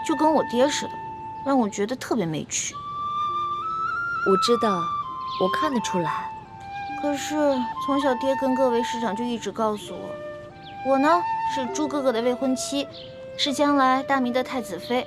就跟我爹似的，让我觉得特别没趣。我知道，我看得出来。可是从小爹跟各位师长就一直告诉我，我呢是朱哥哥的未婚妻，是将来大明的太子妃，